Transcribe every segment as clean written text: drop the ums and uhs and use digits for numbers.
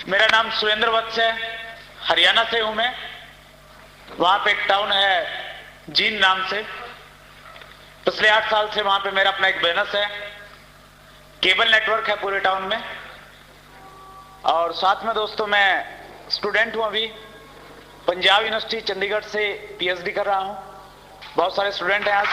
मेरा नाम सुरेंद्र वत्स है, हरियाणा से हूं मैं। वहां पे एक टाउन है जींद नाम से। पिछले 8 साल से वहां पे मेरा अपना एक बिजनेस है, केबल नेटवर्क है पूरे टाउन में। और साथ में दोस्तों मैं स्टूडेंट हूं, अभी पंजाब यूनिवर्सिटी चंडीगढ़ से पीएचडी कर रहा हूं। बहुत सारे स्टूडेंट हैं आज।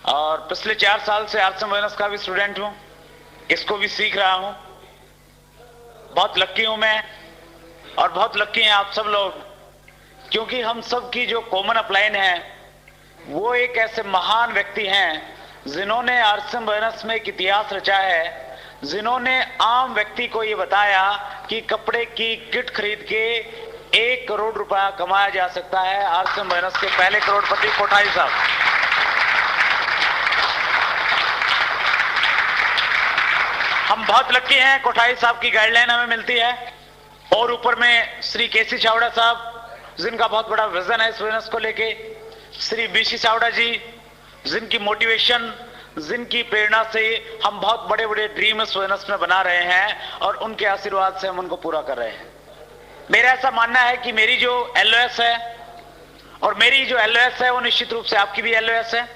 और पिछले 4 साल से आर्ट्स एंड बिजनेस का भी स्टूडेंट हूं, इसको भी सीख रहा हूं। बहुत लक्की हूं मैं और बहुत लक्की हैं आप सब लोग, क्योंकि हम सब की जो कॉमन अपलाइन है वो एक ऐसे महान व्यक्ति हैं जिन्होंने आर्ट्स एंड बिजनेस में एक इतिहास रचा है, जिन्होंने आम व्यक्ति को ये बताया कि कपड़े की किट खरीद के 1 करोड़ रुपया कमाया जा सकता है। आर्ट्स एंड बिजनेस के पहले करोड़पति कोठारी साहब। हम बहुत लकी हैं, कोठारी साहब की गाइडलाइन हमें मिलती है। और ऊपर में श्री केसी चावड़ा साहब, जिनका बहुत बड़ा विजन है इस बिजनेस को लेके। श्री बीसी चावड़ा जी, जिनकी मोटिवेशन, जिनकी प्रेरणा से हम बहुत बड़े बड़े ड्रीम इस बिजनेस में बना रहे हैं और उनके आशीर्वाद से हम उनको पूरा कर रहे हैं। मेरा ऐसा मानना है कि मेरी जो एलओएस है, और मेरी जो एलओएस है वो निश्चित रूप से आपकी भी एलओएस है।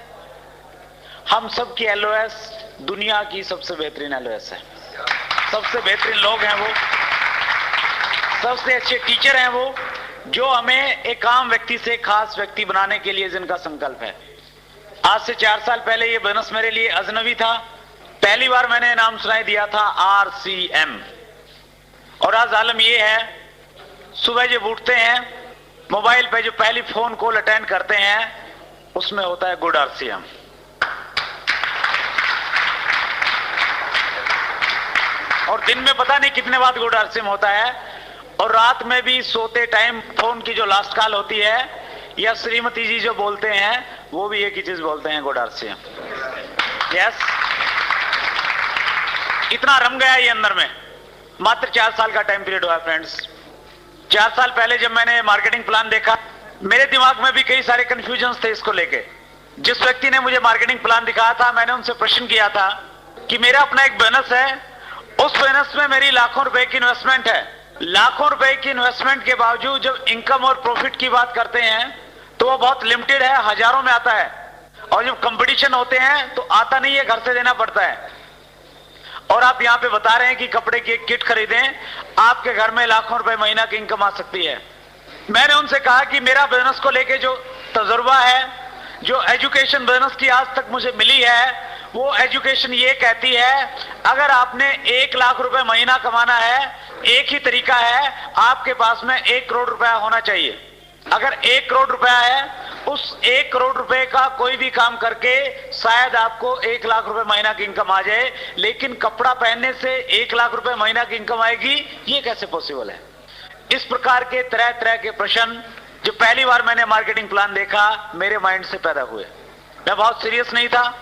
हम सब की एलओएस दुनिया की सबसे बेहतरीन एलओएस है। सबसे बेहतरीन लोग हैं वो, सबसे अच्छे टीचर हैं वो, जो हमें एक आम व्यक्ति से खास व्यक्ति बनाने के लिए जिनका संकल्प है। आज से 4 साल पहले ये बिजनेस मेरे लिए अजनबी था। पहली बार मैंने नाम सुनाई दिया था आरसीएम। और आज आलम ये है, सुबह जब उठते हैं मोबाइल पे जो पहली फोन कॉल अटेंड करते हैं उसमें होता है गुड आरसीएम। और दिन में पता नहीं कितने बार गुड आरसीएम होता है, और रात में भी सोते टाइम फोन की जो लास्ट कॉल होती है या श्रीमती जी जो बोलते हैं वो भी एक ही चीज बोलते हैं, गुड आरसीएम। यस, इतना रम गया ये अंदर में। मात्र 4 साल का टाइम पीरियड हुआ फ्रेंड्स। 4 साल पहले जब मैंने मार्केटिंग प्लान देखा, मेरे दिमाग में भी कई सारे कंफ्यूजन थे इसको लेके। जिस व्यक्ति ने मुझे मार्केटिंग प्लान दिखाया था, मैंने उनसे प्रश्न किया था कि मेरा अपना एक बिजनेस है, उस बिजनेस में मेरी लाखों रुपए की इन्वेस्टमेंट है। लाखों रुपए की इन्वेस्टमेंट के बावजूद जब इनकम और प्रॉफिट की बात करते हैं तो वो बहुत लिमिटेड है, हजारों में आता है। और जब कंपटीशन होते हैं तो आता नहीं है, घर से देना पड़ता है। और आप यहां पे बता रहे हैं कि कपड़े की एक किट खरीदें, आपके घर में लाखों रुपए महीना की इनकम आ सकती है। मैंने उनसे कहा कि मेरा बिजनेस को लेके जो तजुर्बा है, जो एजुकेशन बिजनेस की आज तक मुझे मिली है, वो एजुकेशन ये कहती है अगर आपने 1 लाख रुपए महीना कमाना है, एक ही तरीका है, आपके पास में 1 करोड़ रुपया होना चाहिए। अगर 1 करोड़ रुपया है, उस 1 करोड़ रुपए का कोई भी काम करके शायद आपको 1 लाख रुपए महीना की इनकम आ जाए, लेकिन कपड़ा पहनने से 1 लाख रुपए महीना की इनकम आएगी, ये कैसे पॉसिबल है? इस प्रकार के तरह तरह के प्रश्न जो पहली बार मैंने मार्केटिंग प्लान देखा मेरे माइंड से पैदा हुए। मैं बहुत सीरियस नहीं था,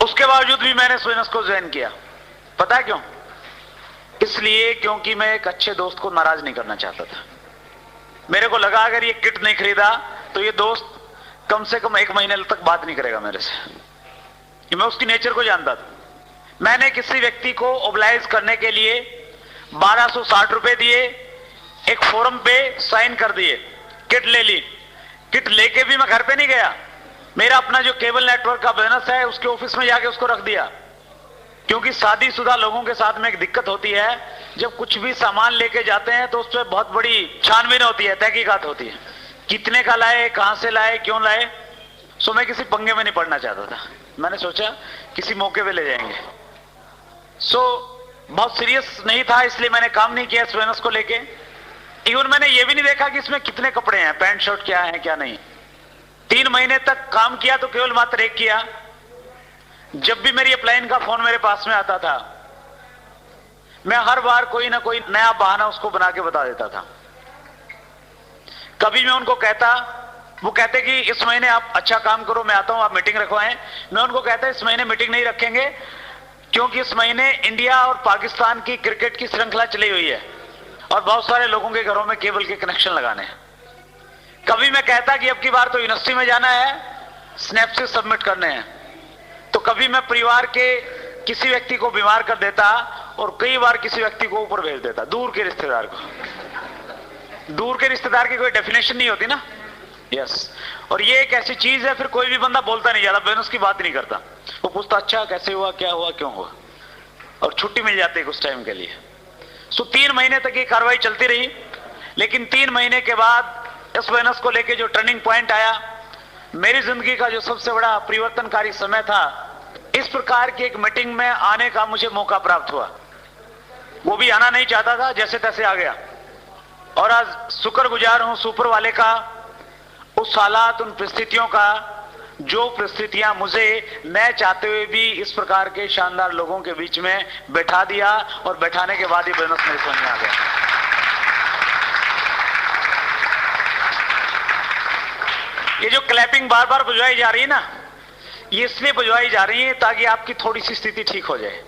उसके बावजूद भी मैंने इस बिजनेस को ज्वाइन किया। पता है क्यों? इसलिए क्योंकि मैं एक अच्छे दोस्त को नाराज नहीं करना चाहता था। मेरे को लगा अगर ये किट नहीं खरीदा तो ये दोस्त कम से कम 1 महीने तक बात नहीं करेगा मेरे से, कि मैं उसकी नेचर को जानता था। मैंने किसी व्यक्ति को ओबलाइज करने के लिए 1260 रुपए दिए, एक फोरम पे साइन कर दिए, किट ले ली। किट लेके भी मैं घर पे नहीं गया, मेरा अपना जो केबल नेटवर्क का बिजनेस है उसके ऑफिस में जाके उसको रख दिया। क्योंकि शादीशुदा लोगों के साथ में एक दिक्कत होती है, जब कुछ भी सामान लेके जाते हैं तो उस पर बहुत बड़ी छानबीन होती है, तहकीकात होती है, कितने का लाए, कहां से लाए, क्यों लाए। सो मैं किसी पंगे में नहीं पड़ना चाहता था। मैंने सोचा किसी मौके पे ले जाएंगे। सो बहुत सीरियस नहीं था, इसलिए मैंने काम नहीं किया इस बिजनेस को लेके। इवन मैंने ये भी नहीं देखा कि इसमें कितने कपड़े हैं, पैंट शर्ट क्या है क्या नहीं। 3 महीने तक काम किया तो केवल मात्र एक किया। जब भी मेरी अपलाइन का फोन मेरे पास में आता था, मैं हर बार कोई ना कोई नया बहाना उसको बना के बता देता था। कभी मैं उनको कहता, वो कहते कि इस महीने आप अच्छा काम करो, मैं आता हूं, आप मीटिंग रखवाएं। मैं उनको कहता इस महीने मीटिंग नहीं रखेंगे, क्योंकि इस महीने इंडिया और पाकिस्तान की क्रिकेट की श्रृंखला चली हुई है और बहुत सारे लोगों के घरों में केबल के कनेक्शन लगाने हैं। कभी मैं कहता कि अब की बार तो यूनिवर्सिटी में जाना है, स्नैप से सबमिट करने हैं। तो कभी मैं परिवार के किसी व्यक्ति को बीमार कर देता और कई बार किसी व्यक्ति को ऊपर भेज देता, दूर के रिश्तेदार को। दूर के रिश्तेदार की कोई डेफिनेशन नहीं होती ना। यस, और ये एक ऐसी चीज है, फिर कोई भी बंदा बोलता नहीं, ज्यादा बिजनेस की बात नहीं करता। वो पूछता अच्छा कैसे हुआ, क्या हुआ, क्यों हुआ, और छुट्टी मिल जाती है कुछ टाइम के लिए। सो 3 महीने तक ये कार्रवाई चलती रही। लेकिन 3 महीने के बाद इस बिजनेस को लेके जो टर्निंग पॉइंट आया, मेरी जिंदगी का जो सबसे बड़ा परिवर्तनकारी समय था, इस प्रकार की एक मीटिंग में आने का मुझे मौका प्राप्त हुआ। वो भी आना नहीं चाहता था, जैसे तैसे आ गया। और आज शुक्रगुजार हूं सुपर वाले का, उस हालात, उन परिस्थितियों का, जो परिस्थितियां मुझे न चाहते हुए भी इस प्रकार के शानदार लोगों के बीच में बैठा दिया, और बैठाने के बाद ही बिजनेस मेरे समझ में आ गया। ये जो क्लैपिंग बार बार बजवाई जा रही है ना, ये इसलिए बजवाई जा रही है ताकि आपकी थोड़ी सी स्थिति ठीक हो जाए।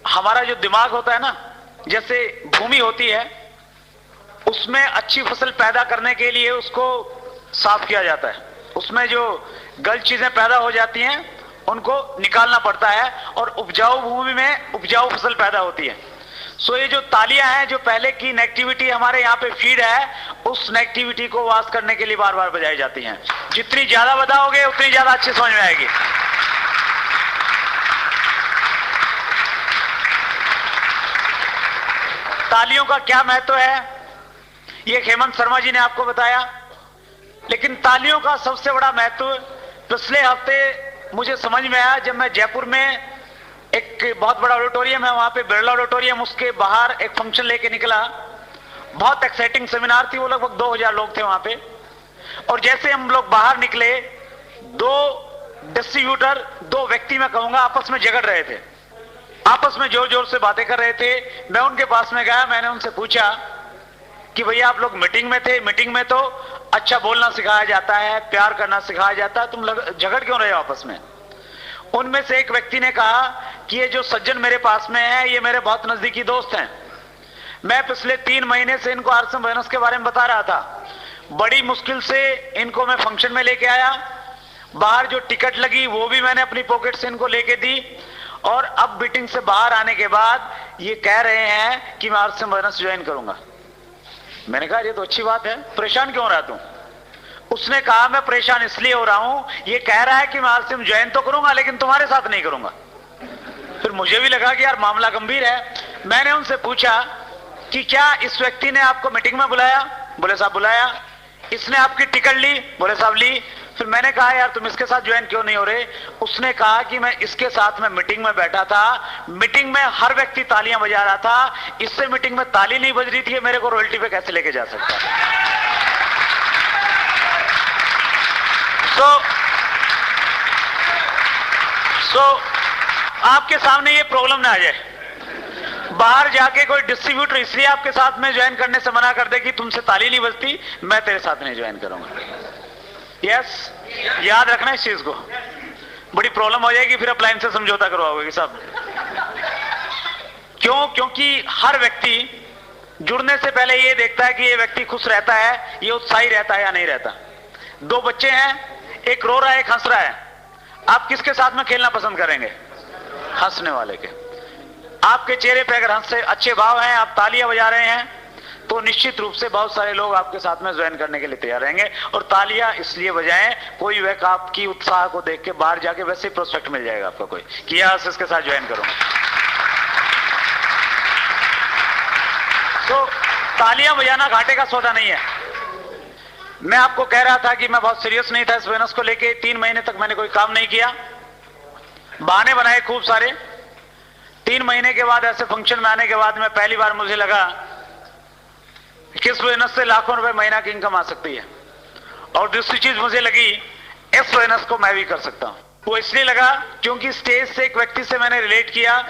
हमारा जो दिमाग होता है ना, जैसे भूमि होती है, उसमें अच्छी फसल पैदा करने के लिए उसको साफ किया जाता है। उसमें जो गलत चीजें पैदा हो जाती हैं उनको निकालना पड़ता है, और उपजाऊ भूमि में उपजाऊ फसल पैदा होती है। सो ये जो तालियां हैं, जो पहले की नेगेटिविटी हमारे यहाँ पे फीड है, उस नेगेटिविटी को वाश करने के लिए बार बार बजाई जाती हैं। जितनी ज्यादा बजाओगे उतनी ज्यादा अच्छी समझ में आएगी। तालियों का क्या महत्व है, ये हेमंत शर्मा जी ने आपको बताया। लेकिन तालियों का सबसे बड़ा महत्व पिछले हफ्ते मुझे समझ में आया, जब मैं जयपुर में एक बहुत बड़ा ऑडिटोरियम है, वहां पे बिरला ऑडिटोरियम, उसके बाहर एक फंक्शन लेके निकला। बहुत एक्साइटिंग सेमिनार थी, वो लगभग 2000 लोग थे वहां पे। और जैसे हम लोग बाहर निकले, 2 डिस्ट्रीब्यूटर, 2 व्यक्ति मैं कहूंगा, आपस में झगड़ रहे थे, आपस में जोर जोर से बातें कर रहे थे। मैं उनके पास में गया, मैंने उनसे पूछा कि भैया आप लोग मीटिंग में थे, मीटिंग में तो अच्छा बोलना सिखाया जाता है, प्यार करना सिखाया जाता है, तुम झगड़ क्यों रहे हो आपस में? उनमें से एक व्यक्ति ने कहा कि ये जो सज्जन मेरे पास में है, ये मेरे बहुत नजदीकी दोस्त हैं। मैं पिछले 3 महीने से इनको आरसीएम बिजनेस के बारे में बता रहा था। बड़ी मुश्किल से इनको मैं फंक्शन में लेके आया, बाहर जो टिकट लगी वो भी मैंने अपनी पॉकेट से इनको लेके दी, और अब मीटिंग से बाहर आने के बाद ये कह रहे हैं कि मैं आरसीएम बिजनेस ज्वाइन करूंगा। मैंने कहा ये तो अच्छी बात है, परेशान क्यों रहा तू? उसने कहा मैं परेशान इसलिए हो रहा हूं, ये कह रहा है कि मैं आरसीएम ज्वाइन तो करूंगा लेकिन तुम्हारे साथ नहीं करूंगा। फिर मुझे भी लगा कि यार मामला गंभीर है। मैंने उनसे पूछा कि क्या इस व्यक्ति ने आपको मीटिंग में बुलाया? बोले साहब बुलाया। इसने आपकी टिकट ली? बोले साहब ली। फिर मैंने कहा यार तुम इसके साथ ज्वाइन क्यों नहीं हो रहे? उसने कहा कि मैं इसके साथ में मीटिंग में बैठा था, मीटिंग में हर व्यक्ति तालियां बजा रहा था, इससे मीटिंग में ताली नहीं बज रही थी, मेरे को रॉयल्टी पे कैसे लेके जा सकता है? सो आपके सामने ये प्रॉब्लम ना आ जाए। बाहर जाके कोई डिस्ट्रीब्यूटर इसलिए आपके साथ में ज्वाइन करने से मना कर दे कि तुमसे ताली नहीं बजती, मैं तेरे साथ नहीं ज्वाइन करूंगा। यस, याद रखना इस चीज को, बड़ी प्रॉब्लम हो जाएगी, फिर अप्लायंस से समझौता करवाओगे सब। क्यों? क्योंकि हर व्यक्ति जुड़ने से पहले ये देखता है कि ये व्यक्ति खुश रहता है, ये उत्साही रहता है या नहीं रहता। 2 बच्चे हैं, एक रो रहा है, एक हंस रहा है। आप किसके साथ में खेलना पसंद करेंगे? हंसने वाले के। आपके चेहरे पे अगर हंसते अच्छे भाव हैं, आप तालियां बजा रहे हैं, तो निश्चित रूप से बहुत सारे लोग आपके साथ में ज्वाइन करने के लिए तैयार रहेंगे। और तालियां इसलिए बजाएं, कोई व्यक्ति आपकी उत्साह को देख के बाहर जाके वैसे ही प्रोस्पेक्ट मिल जाएगा आपको कोई कि यस इसके साथ ज्वाइन करूंगा। तो तालियां बजाना घाटे का सौदा नहीं है। मैं आपको कह रहा था कि मैं बहुत सीरियस नहीं था इस बिजनेस को लेके। 3 महीने तक मैंने कोई काम नहीं किया, बहाने बनाए खूब सारे। 3 महीने के बाद ऐसे फंक्शन में आने के बाद में पहली बार मुझे लगा किस बिजनेस से लाखों रुपए महीना की इनकम आ सकती है। और दूसरी चीज मुझे लगी, इस बिजनेस को मैं भी कर सकता हूं। वो इसलिए लगा क्योंकि स्टेज से एक व्यक्ति से मैंने रिलेट किया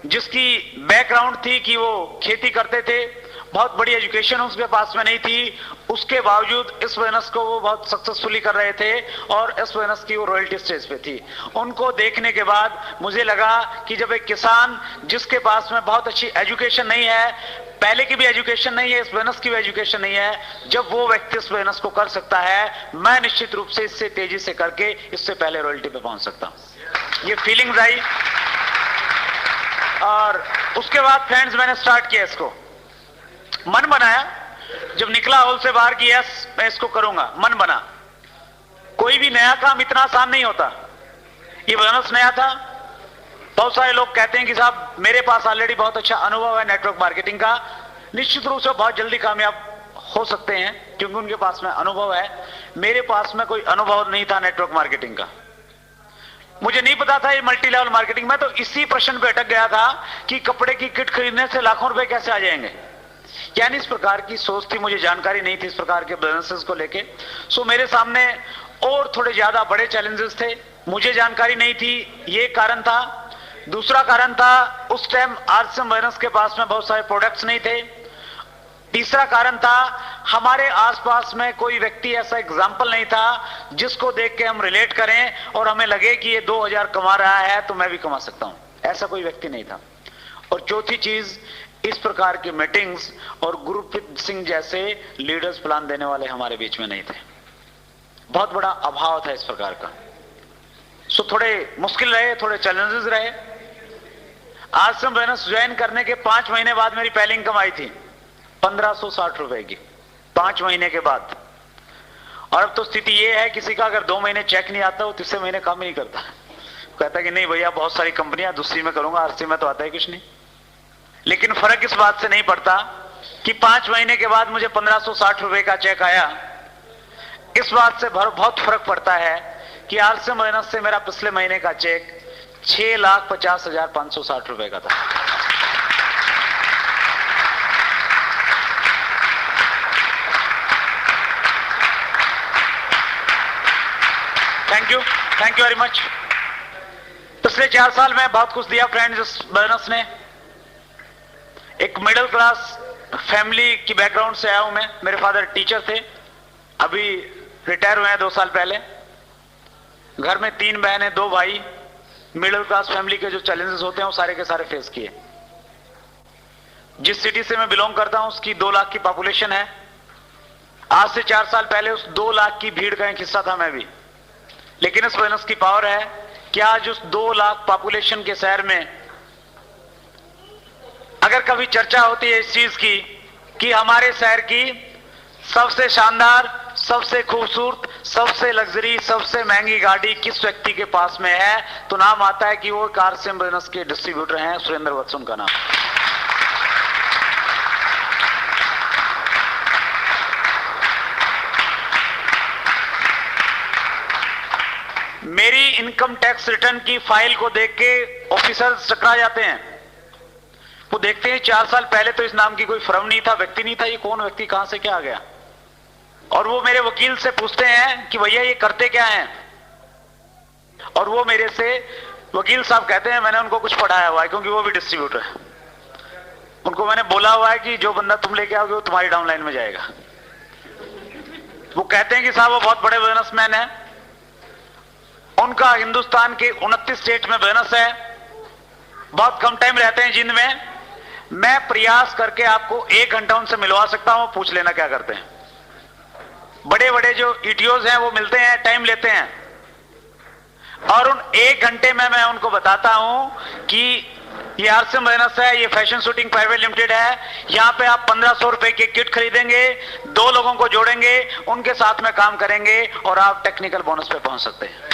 जिसकी बैकग्राउंड थी कि वो खेती करते थे, बहुत बड़ी एजुकेशन उसके पास में नहीं थी, उसके बावजूद इस बिजनेस को वो बहुत सक्सेसफुली कर रहे थे और इस बिजनेस की वो रॉयल्टी स्टेज पे थी। उनको देखने के बाद मुझे लगा कि जब एक किसान जिसके पास में बहुत अच्छी एजुकेशन नहीं है, पहले की भी एजुकेशन नहीं है, इस बिजनेस की भी एजुकेशन नहीं है। जब वो व्यक्ति इस बिजनेस को कर सकता है, मैं निश्चित रूप से इससे तेजी से करके इससे पहले रॉयल्टी पे पहुंच सकता हूं। ये फीलिंग्स आई और उसके बाद फ्रेंड्स मैंने स्टार्ट किया इसको, मन बनाया। जब निकला हॉल से बाहर की यस मैं इसको करूंगा, मन बना। कोई भी नया काम इतना आसान नहीं होता। ये बिजनेस नया था। बहुत सारे लोग कहते हैं कि साहब मेरे पास ऑलरेडी बहुत अच्छा अनुभव है नेटवर्क मार्केटिंग का, निश्चित रूप से बहुत जल्दी कामयाब हो सकते हैं क्योंकि उनके पास में अनुभव है। मेरे पास में कोई अनुभव नहीं था नेटवर्क मार्केटिंग का, मुझे नहीं पता था ये मल्टी लेवल मार्केटिंग। में तो इसी प्रश्न पे अटक गया था कि कपड़े की किट खरीदने से लाखों रुपए कैसे आ जाएंगे, यानी इस प्रकार की सोच थी। मुझे जानकारी नहीं थी इस प्रकार के बिजनेसेस को लेके। सो मेरे सामने और थोड़े ज्यादा बड़े चैलेंजेस थे, मुझे जानकारी नहीं थी, ये कारण था। दूसरा कारण था उस टाइम आरसीएम बिजनेस के पास में बहुत सारे प्रोडक्ट्स नहीं थे। तीसरा कारण था हमारे आसपास में कोई व्यक्ति ऐसा एग्जाम्पल नहीं था जिसको देख के हम रिलेट करें और हमें लगे कि ये 2000 कमा रहा है तो मैं भी कमा सकता हूं, ऐसा कोई व्यक्ति नहीं था। और चौथी चीज, इस प्रकार की मीटिंग्स और गुरप्रीत सिंह जैसे लीडर्स प्लान देने वाले हमारे बीच में नहीं थे। बहुत बड़ा अभाव था इस प्रकार का। सो थोड़े मुश्किल रहे, थोड़े चैलेंजेस रहे। आश्रम बिजनेस ज्वाइन करने के 5 महीने बाद मेरी पहली इनकम आई थी 1560 रुपए की, 5 महीने के बाद। और अब तो स्थिति यह है किसी का अगर 2 महीने चेक नहीं आता वो तीसरे महीने काम ही नहीं करता, कहता कि नहीं भैया बहुत सारी कंपनियां, दूसरी में करूंगा, आरसी में तो आता है कुछ नहीं। लेकिन फर्क इस बात से नहीं पड़ता कि 5 महीने के बाद मुझे 1560 रुपए का चेक आया। इस बात से बहुत फर्क पड़ता है कि आरसी बिजनेस से मेरा पिछले महीने का चेक 6,50,560 रुपए का था। Thank you very much. पिछले 4 साल में बहुत कुछ दिया फ्रेंड्स इस बिजनेस ने। एक मिडिल क्लास फैमिली की बैकग्राउंड से आया हूं मैं। मेरे फादर टीचर थे, अभी रिटायर हुए हैं 2 साल पहले। घर में 3 बहनें 2 भाई। मिडिल क्लास फैमिली के जो चैलेंजेस होते हैं वो सारे के सारे फेस किए। जिस सिटी से मैं बिलोंग करता हूं उसकी 2 लाख की पॉपुलेशन है। आज से 4 साल पहले उस 2 लाख की भीड़ का एक हिस्सा था मैं भी। लेकिन इस बिजनेस की पावर है कि आज उस 2 लाख पॉपुलेशन के शहर में अगर कभी चर्चा होती है इस चीज की कि हमारे शहर की सबसे शानदार, सबसे खूबसूरत, सबसे लग्जरी, सबसे महंगी गाड़ी किस व्यक्ति के पास में है, तो नाम आता है कि वो आरसीएम बिजनेस के डिस्ट्रीब्यूटर हैं, सुरेंद्र वत्स उनका नाम। मेरी इनकम टैक्स रिटर्न की फाइल को देख के ऑफिसर्स चकरा जाते हैं। वो देखते हैं 4 साल पहले तो इस नाम की कोई फर्म नहीं था, व्यक्ति नहीं था, ये कौन व्यक्ति कहां से क्या आ गया। और वो मेरे वकील से पूछते हैं कि भैया ये करते क्या हैं, और वो मेरे से वकील साहब कहते हैं मैंने उनको कुछ पढ़ाया हुआ है क्योंकि वो भी डिस्ट्रीब्यूटर है। उनको मैंने बोला हुआ है कि जो बंदा तुम लेके आओगे वो तुम्हारी डाउनलाइन में जाएगा। वो कहते हैं कि साहब वो बहुत बड़े बिजनेसमैन है, उनका हिंदुस्तान के 29 स्टेट में बिजनेस है, बहुत कम टाइम रहते हैं जिंद में। मैं प्रयास करके आपको 1 घंटा उनसे मिलवा सकता हूं, पूछ लेना क्या करते हैं। बड़े बड़े जो ईटीओज हैं वो मिलते हैं, टाइम लेते हैं, और उन 1 घंटे में मैं उनको बताता हूं कि ये आरसीएम बिजनेस है, ये फैशन शूटिंग प्राइवेट लिमिटेड है, यहां पे आप 1500 रुपए की किट खरीदेंगे, 2 लोगों को जोड़ेंगे, उनके साथ में काम करेंगे और आप टेक्निकल बोनस पे पहुंच सकते हैं।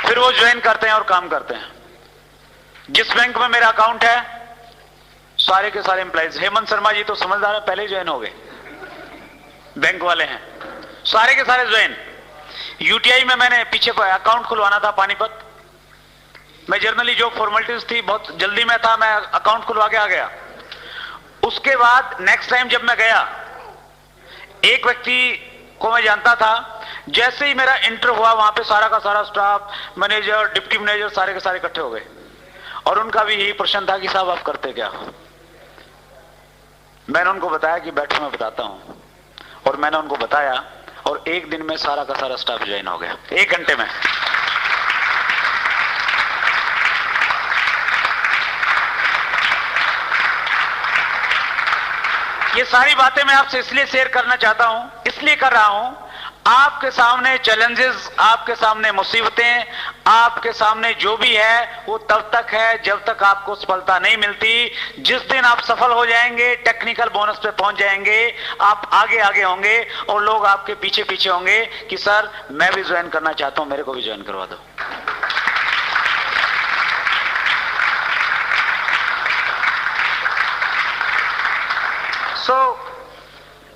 फिर वो ज्वाइन करते हैं और काम करते हैं। जिस बैंक में मेरा अकाउंट है सारे के सारे एम्प्लॉइज, हेमंत शर्मा जी तो समझदार है, पहले ज्वाइन हो गए, बैंक वाले हैं, सारे के सारे ज्वाइन। यूटीआई में मैंने पीछे अकाउंट खुलवाना था पानीपत, मैं जर्नली जो फॉर्मेलिटीज थी बहुत जल्दी में था, मैं अकाउंट खुलवा के आ गया। उसके बाद नेक्स्ट टाइम जब मैं गया, एक व्यक्ति को मैं जानता था, जैसे ही मेरा इंटर हुआ वहां पे सारा का सारा स्टाफ, मैनेजर, डिप्टी मैनेजर सारे के सारे इकट्ठे हो गए और उनका भी यही प्रश्न था कि साहब आप करते क्या हो। मैंने उनको बताया कि बैठो मैं बताता हूं, और मैंने उनको बताया और 1 दिन में सारा का सारा स्टाफ ज्वाइन हो गया, 1 घंटे में। ये सारी बातें मैं आपसे इसलिए शेयर करना चाहता हूं, इसलिए कर रहा हूं, आपके सामने चैलेंजेस, आपके सामने मुसीबतें, आपके सामने जो भी है वो तब तक है जब तक आपको सफलता नहीं मिलती। जिस दिन आप सफल हो जाएंगे, टेक्निकल बोनस पे पहुंच जाएंगे, आप आगे आगे होंगे और लोग आपके पीछे पीछे होंगे कि सर मैं भी ज्वाइन करना चाहता हूं, मेरे को भी ज्वाइन करवा दो।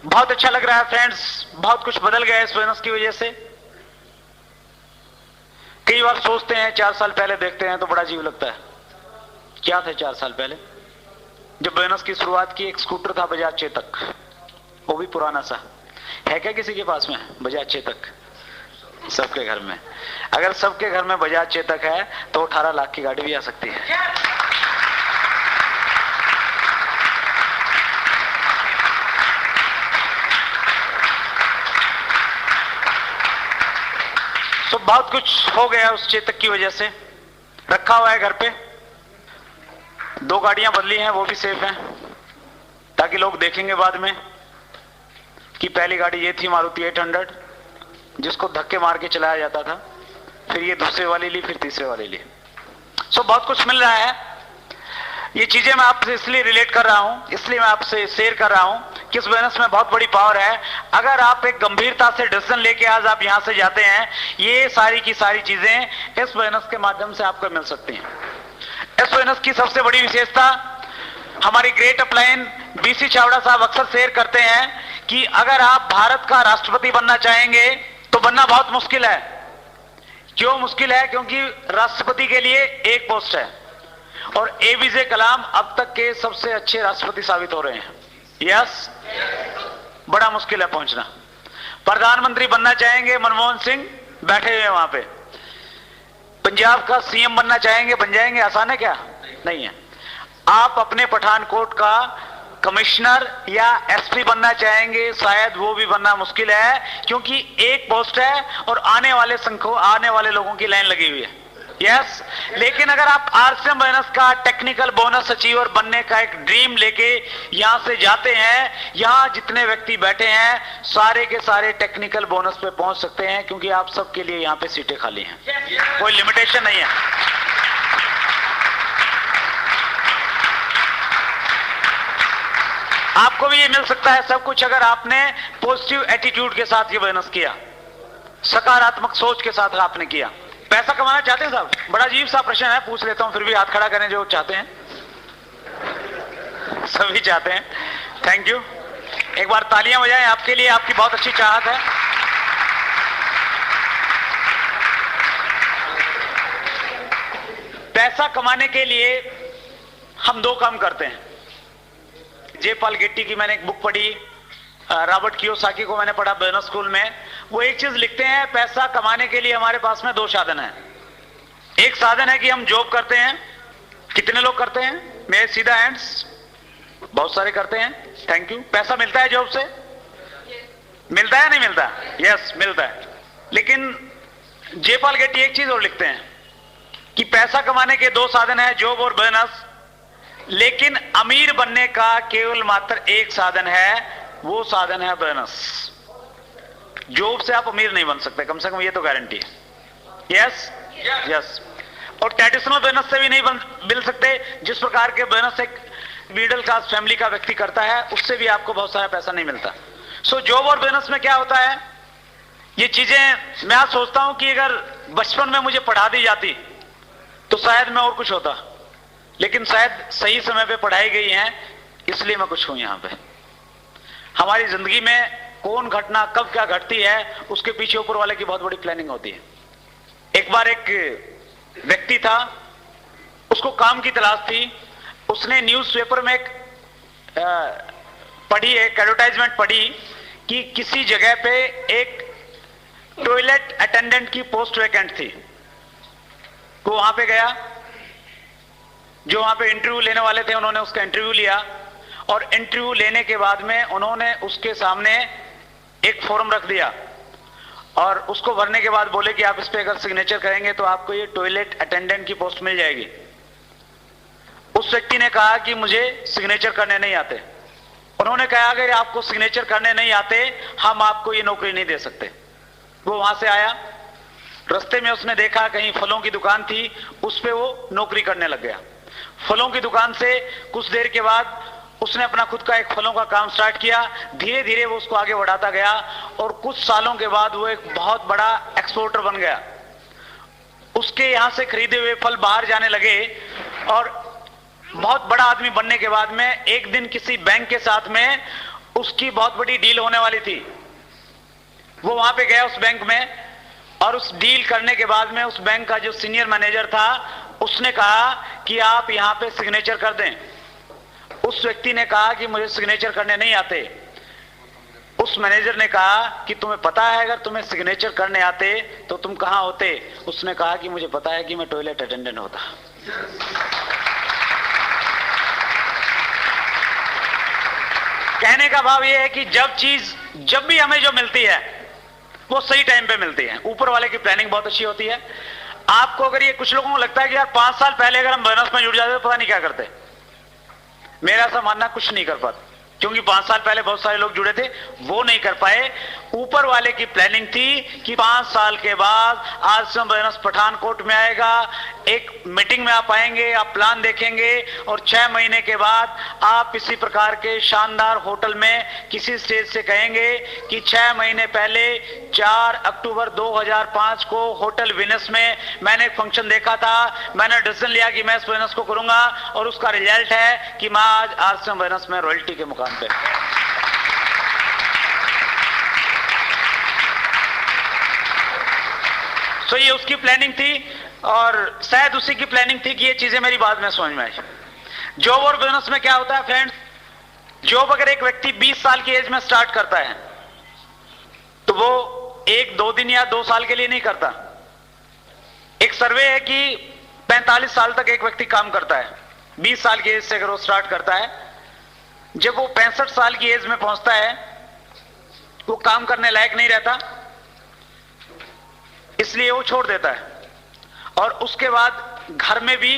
बहुत अच्छा लग रहा है फ्रेंड्स, बहुत कुछ बदल गया है इस बोनस की वजह से। कई बार सोचते हैं, 4 साल पहले देखते हैं तो बड़ा अजीब लगता है, क्या था 4 साल पहले जब बोनस की शुरुआत की? एक स्कूटर था बजाज चेतक, वो भी पुराना सा। है क्या किसी के पास में बजाज चेतक? सबके घर में। अगर सबके घर में बजाज चेतक है तो 18 लाख की गाड़ी भी आ सकती है। तो बहुत कुछ हो गया उस चेतक की वजह से। रखा हुआ है घर पे, 2 गाड़ियां बदली हैं, वो भी सेफ हैं, ताकि लोग देखेंगे बाद में कि पहली गाड़ी ये थी मारुति 800 जिसको धक्के मार के चलाया जाता था, फिर ये दूसरे वाली ली, फिर तीसरे वाली ली। सो बहुत कुछ मिल रहा है। ये चीजें मैं आपसे इसलिए रिलेट कर रहा हूं, इसलिए मैं आपसे शेयर कर रहा हूं कि इस बिजनेस में बहुत बड़ी पावर है। अगर आप एक गंभीरता से डिसीजन लेके आज आप यहां से जाते हैं, ये सारी की सारी चीजें इस बिजनेस के माध्यम से आपको मिल सकती हैं। इस बिजनेस की सबसे बड़ी विशेषता, हमारी ग्रेट अपलाइन बीसी चावड़ा साहब अक्सर शेयर करते हैं कि अगर आप भारत का राष्ट्रपति बनना चाहेंगे तो बनना बहुत मुश्किल है। क्यों मुश्किल है? क्योंकि राष्ट्रपति के लिए एक पोस्ट है और एपीजे कलाम अब तक के सबसे अच्छे राष्ट्रपति साबित हो रहे हैं। यस, बड़ा मुश्किल है पहुंचना। प्रधानमंत्री बनना चाहेंगे, मनमोहन सिंह बैठे हुए वहां पे। पंजाब का सीएम बनना चाहेंगे, बन जाएंगे? आसान है क्या? नहीं है। आप अपने पठानकोट का कमिश्नर या एसपी बनना चाहेंगे, शायद वो भी बनना मुश्किल है, क्योंकि एक पोस्ट है और आने वाले लोगों की लाइन लगी हुई है। यस, लेकिन अगर आप आरसीएम बोनस का टेक्निकल बोनस अचीवर बनने का एक ड्रीम लेके यहां से जाते हैं, यहां जितने व्यक्ति बैठे हैं सारे के सारे टेक्निकल बोनस पे पहुंच सकते हैं, क्योंकि आप सबके लिए यहां पे सीटें खाली हैं, कोई लिमिटेशन नहीं है। आपको भी ये मिल सकता है सब कुछ अगर आपने पॉजिटिव एटीट्यूड के साथ ये बोनस किया, सकारात्मक सोच के साथ आपने किया। पैसा कमाना चाहते हैं साहब? बड़ा अजीब सा प्रश्न है, पूछ लेता हूं, फिर भी हाथ खड़ा करें जो चाहते हैं। सभी चाहते हैं, थैंक यू। एक बार तालियां बजाएं आपके लिए, आपकी बहुत अच्छी चाहत है। पैसा कमाने के लिए हम 2 काम करते हैं। जे पॉल गेट्टी की मैंने एक बुक पढ़ी, रॉबर्ट कियोसाकी को मैंने पढ़ा बिजनेस स्कूल में। वो एक चीज लिखते हैं, पैसा कमाने के लिए हमारे पास में 2 साधन हैं। एक साधन है कि हम जॉब करते हैं। कितने लोग करते हैं? मेरे सीधा हैंड्स, बहुत सारे करते हैं, थैंक यू। पैसा मिलता है जॉब से? मिलता है नहीं मिलता? यस, मिलता है। लेकिन जे पॉल गेट्टी एक चीज और लिखते हैं कि पैसा कमाने के 2 साधन है, जॉब और बिजनेस, लेकिन अमीर बनने का केवल मात्र एक साधन है, वो साधन है बिजनेस। जॉब से आप अमीर नहीं बन सकते, कम से कम ये तो गारंटी है। Yes yes. और ट्रेडिशनल बिजनेस से भी नहीं मिल सकते। जिस प्रकार के बिजनेस एक मिडिल क्लास फैमिली का व्यक्ति करता है, उससे भी आपको बहुत सारा पैसा नहीं मिलता। सो जॉब और बिजनेस में क्या होता है, ये चीजें मैं आज सोचता हूं कि अगर बचपन में मुझे पढ़ा दी जाती तो शायद मैं और कुछ होता, लेकिन शायद सही समय पे पढ़ाई गई है, इसलिए मैं कुछ हूं यहां पे। हमारी जिंदगी में कौन घटना कब क्या घटती है, उसके पीछे ऊपर वाले की बहुत बड़ी प्लानिंग होती है। एक बार एक व्यक्ति था, उसको काम की तलाश थी। उसने न्यूज़पेपर में एक एडवर्टाइजमेंट पढ़ी कि किसी जगह पे एक टॉयलेट अटेंडेंट की पोस्ट वैकेंट थी। वो वहां पे गया, जो वहां पे इंटरव्यू लेने वाले थे उन्होंने उसका इंटरव्यू लिया, और इंटरव्यू लेने के बाद में उन्होंने उसके सामने एक फॉर्म रख दिया और उसको भरने के बाद बोले कि आप इस पे अगर सिग्नेचर करेंगे तो आपको ये टॉयलेट अटेंडेंट की पोस्ट मिल जाएगी। उस व्यक्ति ने कहा कि मुझे सिग्नेचर करने नहीं आते। उन्होंने कहा अगर आपको सिग्नेचर करने नहीं आते हम आपको ये नौकरी नहीं दे सकते। वो वहां से आया, रास्ते में उसने देखा कहीं फलों की दुकान थी, उस पे वो नौकरी करने लग गया। फलों की दुकान से कुछ देर के बाद उसने अपना खुद का एक फलों का काम स्टार्ट किया। धीरे धीरे वो उसको आगे बढ़ाता गया और कुछ सालों के बाद वो एक बहुत बड़ा एक्सपोर्टर बन गया। उसके यहां से खरीदे हुए फल बाहर जाने लगे और बहुत बड़ा आदमी बनने के बाद में एक दिन किसी बैंक के साथ में उसकी बहुत बड़ी डील होने वाली थी। वो वहां पे गया उस बैंक में और उस डील करने के बाद में उस बैंक का जो सीनियर मैनेजर था उसने कहा कि आप यहां पे सिग्नेचर कर दें। उस व्यक्ति ने कहा कि मुझे सिग्नेचर करने नहीं आते। उस मैनेजर ने कहा कि तुम्हें पता है अगर तुम्हें सिग्नेचर करने आते तो तुम कहां होते? उसने कहा कि मुझे पता है कि मैं टॉयलेट अटेंडेंट होता। कहने का भाव यह है कि जब भी हमें जो मिलती है वो सही टाइम पे मिलती है। ऊपर वाले की प्लानिंग बहुत अच्छी होती है। आपको अगर ये कुछ लोगों को लगता है कि यार 5 साल पहले अगर हम बोनस में जुड़ जाते तो पता नहीं क्या करते, मेरा ऐसा मानना कुछ नहीं कर पाते, क्योंकि 5 साल पहले बहुत सारे लोग जुड़े थे, वो नहीं कर पाए। ऊपर वाले की प्लानिंग थी कि 5 साल के बाद आश्रम बोनस पठानकोट में आएगा, एक मीटिंग में आप आएंगे, आप प्लान देखेंगे और 6 महीने के बाद आप इसी प्रकार के शानदार होटल में किसी स्टेज से कहेंगे कि 6 महीने पहले 4 अक्टूबर 2005 को होटल विनस में मैंने एक फंक्शन देखा था, मैंने डिसीजन लिया कि मैं इस बोनस को करूंगा और उसका रिजल्ट है कि मैं आज आश्रम बोनस में रॉयल्टी के मुकाम पे। तो ये उसकी प्लानिंग थी और शायद उसी की प्लानिंग थी कि ये चीजें मेरी बाद में समझ में आई। जॉब और बिजनेस में क्या होता है फ्रेंड्स, जॉब अगर एक व्यक्ति 20 साल की एज में स्टार्ट करता है तो वो 1-2 दिन या 2 साल के लिए नहीं करता। एक सर्वे है कि 45 साल तक एक व्यक्ति काम करता है। 20 साल की एज से अगर वो स्टार्ट करता है, जब वो 65 साल की एज में पहुंचता है वो काम करने लायक नहीं रहता, इसलिए वो छोड़ देता है। और उसके बाद घर में भी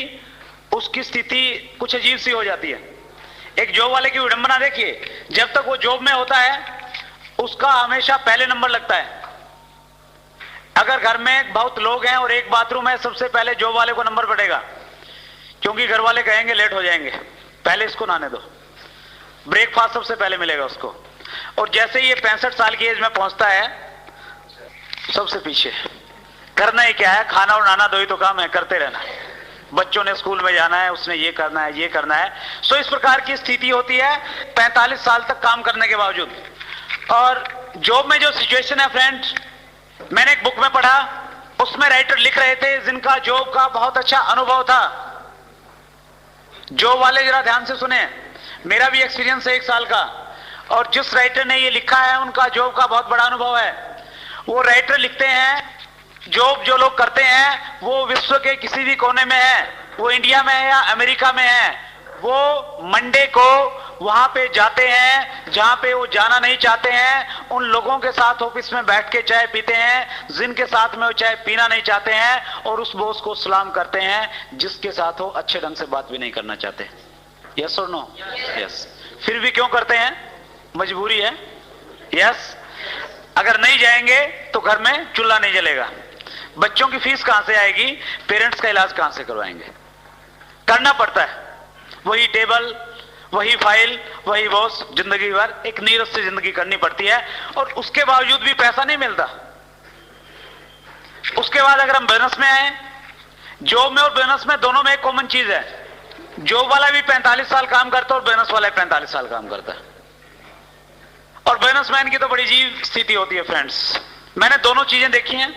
उसकी स्थिति कुछ अजीब सी हो जाती है। एक जॉब वाले की विडंबना देखिए, जब तक वो जॉब में होता है उसका हमेशा पहले नंबर लगता है। अगर घर में बहुत लोग हैं और एक बाथरूम है, सबसे पहले जॉब वाले को नंबर पड़ेगा, क्योंकि घर वाले कहेंगे लेट हो जाएंगे, पहले इसको नहाने दो। ब्रेकफास्ट सबसे पहले मिलेगा उसको। और जैसे ये 65 साल की एज में पहुंचता है, सबसे पीछे। करना ही क्या है, खाना और नहाना 2 ही तो काम है, करते रहना। बच्चों ने स्कूल में जाना है, उसने ये करना है, ये करना है। सो इस प्रकार की स्थिति होती है 45 साल तक काम करने के बावजूद। और जॉब में जो सिचुएशन है फ्रेंड्स, मैंने एक बुक में पढ़ा, उसमें राइटर लिख रहे थे जिनका जॉब का बहुत अच्छा अनुभव था। जॉब वाले जरा ध्यान से सुने, मेरा भी एक्सपीरियंस है 1 साल का, और जिस राइटर ने ये लिखा है उनका जॉब का बहुत बड़ा अनुभव है। वो राइटर लिखते हैं जॉब जो लोग करते हैं वो विश्व के किसी भी कोने में है, वो इंडिया में है या अमेरिका में है, वो मंडे को वहां पे जाते हैं जहां पे वो जाना नहीं चाहते हैं। उन लोगों के साथ ऑफिस में बैठ के चाय पीते हैं जिनके साथ में वो चाय पीना नहीं चाहते हैं, और उस बॉस को सलाम करते हैं जिसके साथ वो अच्छे ढंग से बात भी नहीं करना चाहते। यस और नो? यस। फिर भी क्यों करते हैं? मजबूरी है। यस। अगर नहीं जाएंगे तो घर में चूल्हा नहीं जलेगा, बच्चों की फीस कहां से आएगी, पेरेंट्स का इलाज कहां से करवाएंगे। करना पड़ता है, वही टेबल, वही फाइल, वही बॉस, जिंदगी भर एक नीरस से जिंदगी करनी पड़ती है, और उसके बावजूद भी पैसा नहीं मिलता। उसके बाद अगर हम बिजनेस में आए, जॉब में और बिजनेस में दोनों में एक कॉमन चीज है, जॉब वाला भी 45 साल काम करता है और बिजनेस वाला 45 साल काम करता है। और बिजनेसमैन की तो बड़ी अजीब स्थिति होती है फ्रेंड्स। मैंने दोनों चीजें देखी हैं।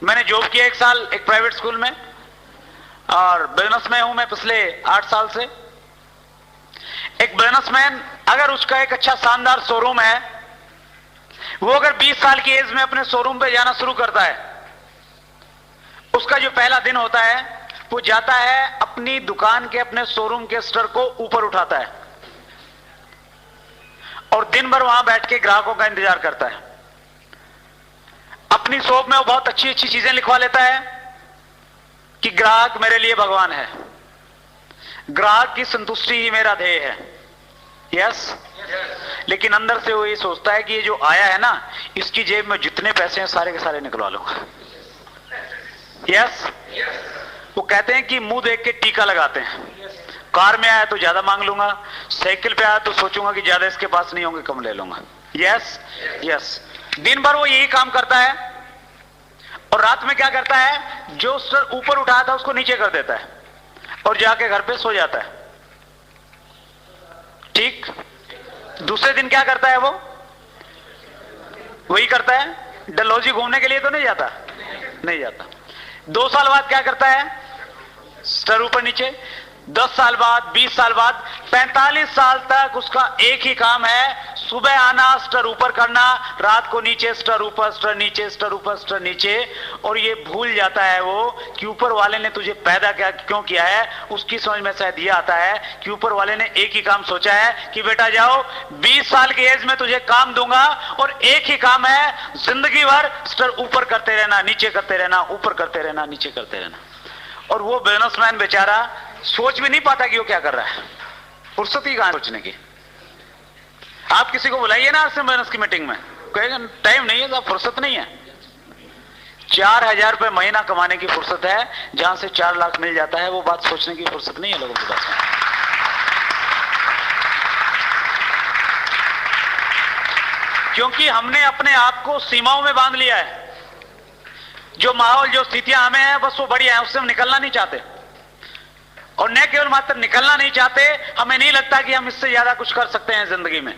मैंने जॉब किया 1 साल एक प्राइवेट स्कूल में, और बिजनेस में हूं मैं पिछले 8 साल से। एक बिजनेसमैन अगर उसका एक अच्छा शानदार शोरूम है, वो अगर 20 साल की एज में अपने शोरूम पे जाना शुरू करता है, उसका जो पहला दिन होता है वो जाता है अपनी दुकान के, अपने शोरूम के स्तर को ऊपर उठाता है और दिन भर वहां बैठ के ग्राहकों का इंतजार करता है। अपनी शॉप में वो बहुत अच्छी अच्छी चीजें लिखवा लेता है कि ग्राहक मेरे लिए भगवान है, ग्राहक की संतुष्टि ही मेरा ध्येय है। यस। लेकिन अंदर से वो ये सोचता है कि ये जो आया है ना, इसकी जेब में जितने पैसे हैं सारे के सारे निकलवा लूंगा। यस। वो कहते हैं कि मुंह देख के टीका लगाते हैं। कार में आया तो ज्यादा मांग लूंगा, साइकिल पे आया तो सोचूंगा कि ज्यादा इसके पास नहीं होंगे, कम ले लूंगा। Yes yes. दिन भर वो यही काम करता है और रात में क्या करता है, जो सर ऊपर उठाया था उसको नीचे कर देता है और जाके घर पे सो जाता है। ठीक। दूसरे दिन क्या करता है, वो वही करता है। डलहौजी घूमने के लिए तो नहीं जाता, नहीं जाता। 2 साल बाद क्या करता है, स्टर ऊपर नीचे। 10 साल बाद, 20 साल बाद, 45 साल तक उसका एक ही काम है, सुबह आना, स्टर ऊपर करना, रात को नीचे, स्टर ऊपर, स्टर नीचे, स्टर ऊपर, स्टर नीचे। और ये भूल जाता है वो कि ऊपर वाले ने तुझे पैदा क्यों किया है। उसकी समझ में शायद ये आता है कि ऊपर वाले ने एक ही काम सोचा है कि बेटा जाओ, 20 साल की एज में तुझे काम दूंगा और एक ही काम है, जिंदगी भर स्टर ऊपर करते रहना, नीचे करते रहना, ऊपर करते रहना, नीचे करते रहना। और वो बिजनेसमैन बेचारा सोच भी नहीं पाता कि वो क्या कर रहा है, फुर्सत ही कहां सोचने की। आप किसी को बुलाइए ना आरसीएम बिजनेस की मीटिंग में, कहेगा टाइम नहीं है साहब, फुर्सत नहीं है। 4000 रुपए महीना कमाने की फुर्सत है, जहां से 4 लाख मिल जाता है, वो बात सोचने की फुर्सत नहीं है लोगों के पास। क्योंकि हमने अपने आप को सीमाओं में बांध लिया है। जो माहौल, जो स्थितियां हमें है, बस वो बढ़िया है, उससे हम निकलना नहीं चाहते। और न केवल मात्र निकलना नहीं चाहते, हमें नहीं लगता कि हम इससे ज्यादा कुछ कर सकते हैं जिंदगी में।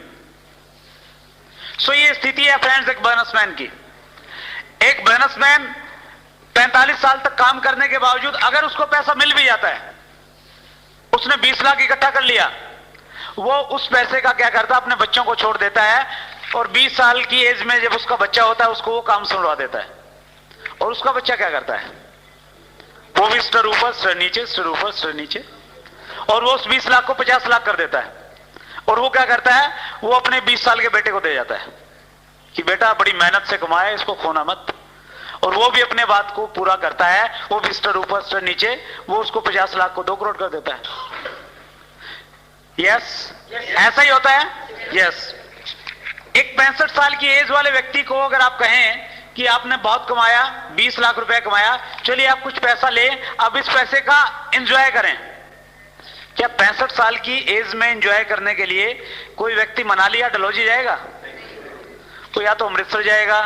सो ये स्थिति है फ्रेंड्स एक बिजनेसमैन की। एक बिजनेसमैन 45 साल तक काम करने के बावजूद अगर उसको पैसा मिल भी जाता है, उसने 20 लाख इकट्ठा कर लिया, वो उस पैसे का क्या करता है, अपने बच्चों को छोड़ देता है और 20 साल की एज में जब उसका बच्चा होता है उसको वो काम सुनवा देता है। और उसका बच्चा क्या करता है, वो भी स्टर ऊपर, स्टर नीचे, स्टर ऊपर, स्टर नीचे। और वो उस 20 लाख को 50 लाख कर देता है। और वो क्या करता है, वो अपने 20 साल के बेटे को दे जाता है कि बेटा बड़ी मेहनत से कमाया, इसको खोना मत। और वो भी अपने बात को पूरा करता है, वो भी स्टर ऊपर, स्टर नीचे, वो उसको 50 लाख को 2 करोड़ कर देता है। यस, ऐसा ही होता है। यस। एक 65 साल की एज वाले व्यक्ति को अगर आप कहें कि आपने बहुत कमाया, 20 लाख रुपए कमाया, चलिए आप कुछ पैसा ले, अब इस पैसे का एंजॉय करें। क्या 65 साल की एज में एंजॉय करने के लिए कोई व्यक्ति मनाली या डलहौजी जाएगा? तो या तो अमृतसर जाएगा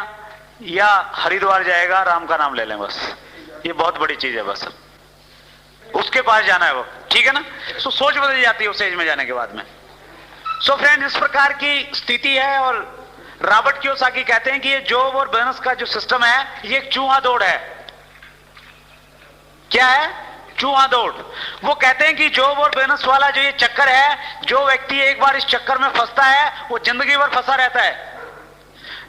या हरिद्वार जाएगा, राम का नाम ले लें बस, ये बहुत बड़ी चीज है, बस उसके पास जाना है वो। ठीक है ना। सो सोच बदल जाती है उस एज में जाने के बाद में। सो फ्रेंड, इस प्रकार की स्थिति है। और रॉबर्ट कियोसाकी कहते हैं कि ये जॉब और बिजनेस का जो सिस्टम है, ये एक चूहा दौड़ है। क्या है? चूहा दौड़। वो कहते हैं कि जॉब और बिजनेस वाला जो ये चक्कर है, जो व्यक्ति एक बार इस चक्कर में फंसता है वो जिंदगी भर फंसा रहता है।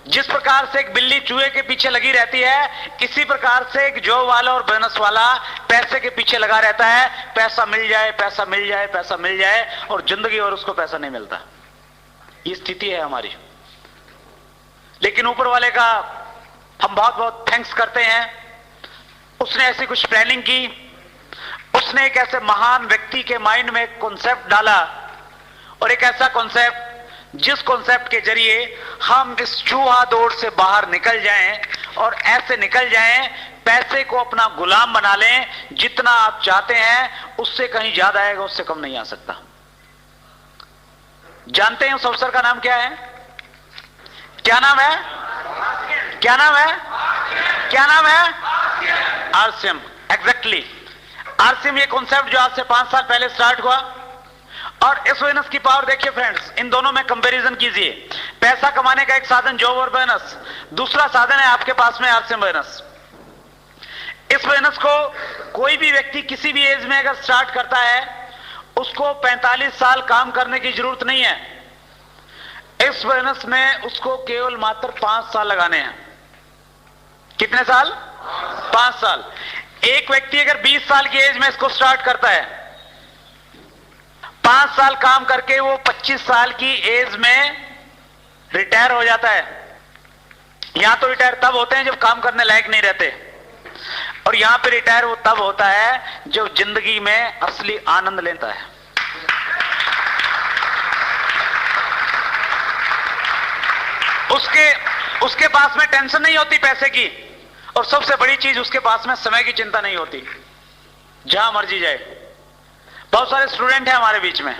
जिस प्रकार से एक बिल्ली चूहे के पीछे लगी रहती है, इसी प्रकार से एक जॉब वाला और बिजनेस वाला पैसे के पीछे लगा रहता है। पैसा मिल जाए, पैसा मिल जाए, पैसा मिल जाए, और जिंदगी भर उसको पैसा नहीं मिलता। ये स्थिति है हमारी। लेकिन ऊपर वाले का हम बहुत बहुत थैंक्स करते हैं, उसने ऐसी कुछ प्लानिंग की, उसने एक ऐसे महान व्यक्ति के माइंड में एक कॉन्सेप्ट डाला, और एक ऐसा कॉन्सेप्ट जिस कॉन्सेप्ट के जरिए हम इस चूहा दौड़ से बाहर निकल जाएं, और ऐसे निकल जाएं, पैसे को अपना गुलाम बना लें। जितना आप चाहते हैं उससे कहीं ज्यादा आएगा, उससे कम नहीं आ सकता। जानते हैं उस अवसर का नाम क्या है? क्या नाम है? क्या नाम है? क्या नाम है? आरसीएम। एग्जैक्टली। आरसीएम ये कॉन्सेप्ट जो आज से 5 साल पहले स्टार्ट हुआ, और इस बिजनेस की पावर देखिए फ्रेंड्स, इन दोनों में कंपैरिजन कीजिए। पैसा कमाने का एक साधन जॉब और बिजनेस, दूसरा साधन है आपके पास में आरसीएम बिजनेस। इस बिजनेस को कोई भी व्यक्ति किसी भी एज में अगर स्टार्ट करता है, उसको 45 साल काम करने की जरूरत नहीं है। इस बिजनेस में उसको केवल मात्र 5 साल लगाने हैं। कितने साल? 5 साल। एक व्यक्ति अगर 20 साल की एज में इसको स्टार्ट करता है, 5 साल काम करके वो 25 साल की एज में रिटायर हो जाता है। यहां तो रिटायर तब होते हैं जब काम करने लायक नहीं रहते, और यहां पे रिटायर वो तब होता है जब जिंदगी में असली आनंद लेता है। उसके पास में टेंशन नहीं होती पैसे की, और सबसे बड़ी चीज उसके पास में समय की चिंता नहीं होती, जहां मर्जी जाए। बहुत सारे स्टूडेंट हैं हमारे बीच में,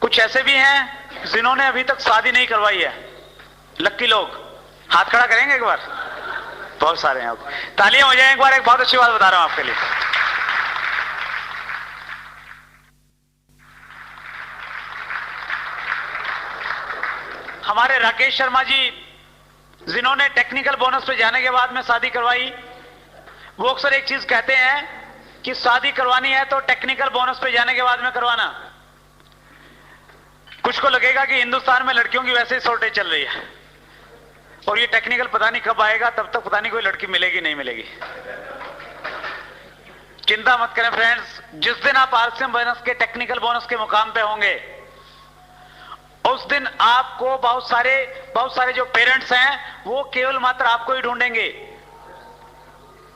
कुछ ऐसे भी हैं जिन्होंने अभी तक शादी नहीं करवाई है। लक्की लोग हाथ खड़ा करेंगे एक बार? बहुत सारे हैं। आप तालियां हो जाए एक बार। एक बहुत अच्छी बात बता रहा हूं आपके लिए। हमारे राकेश शर्मा जी, जिन्होंने टेक्निकल बोनस पे जाने के बाद में शादी करवाई, वो अक्सर एक चीज कहते हैं कि शादी करवानी है तो टेक्निकल बोनस पे जाने के बाद में करवाना। कुछ को लगेगा कि हिंदुस्तान में लड़कियों की वैसे ही शॉर्टेज चल रही है, और ये टेक्निकल पता नहीं कब आएगा, तब तक पता नहीं कोई लड़की मिलेगी नहीं मिलेगी। चिंता मत करें फ्रेंड्स, जिस दिन आप आरसीएम बोनस के टेक्निकल बोनस के मुकाम पे होंगे, उस दिन आपको बहुत सारे जो पेरेंट्स हैं वो केवल मात्र आपको ही ढूंढेंगे।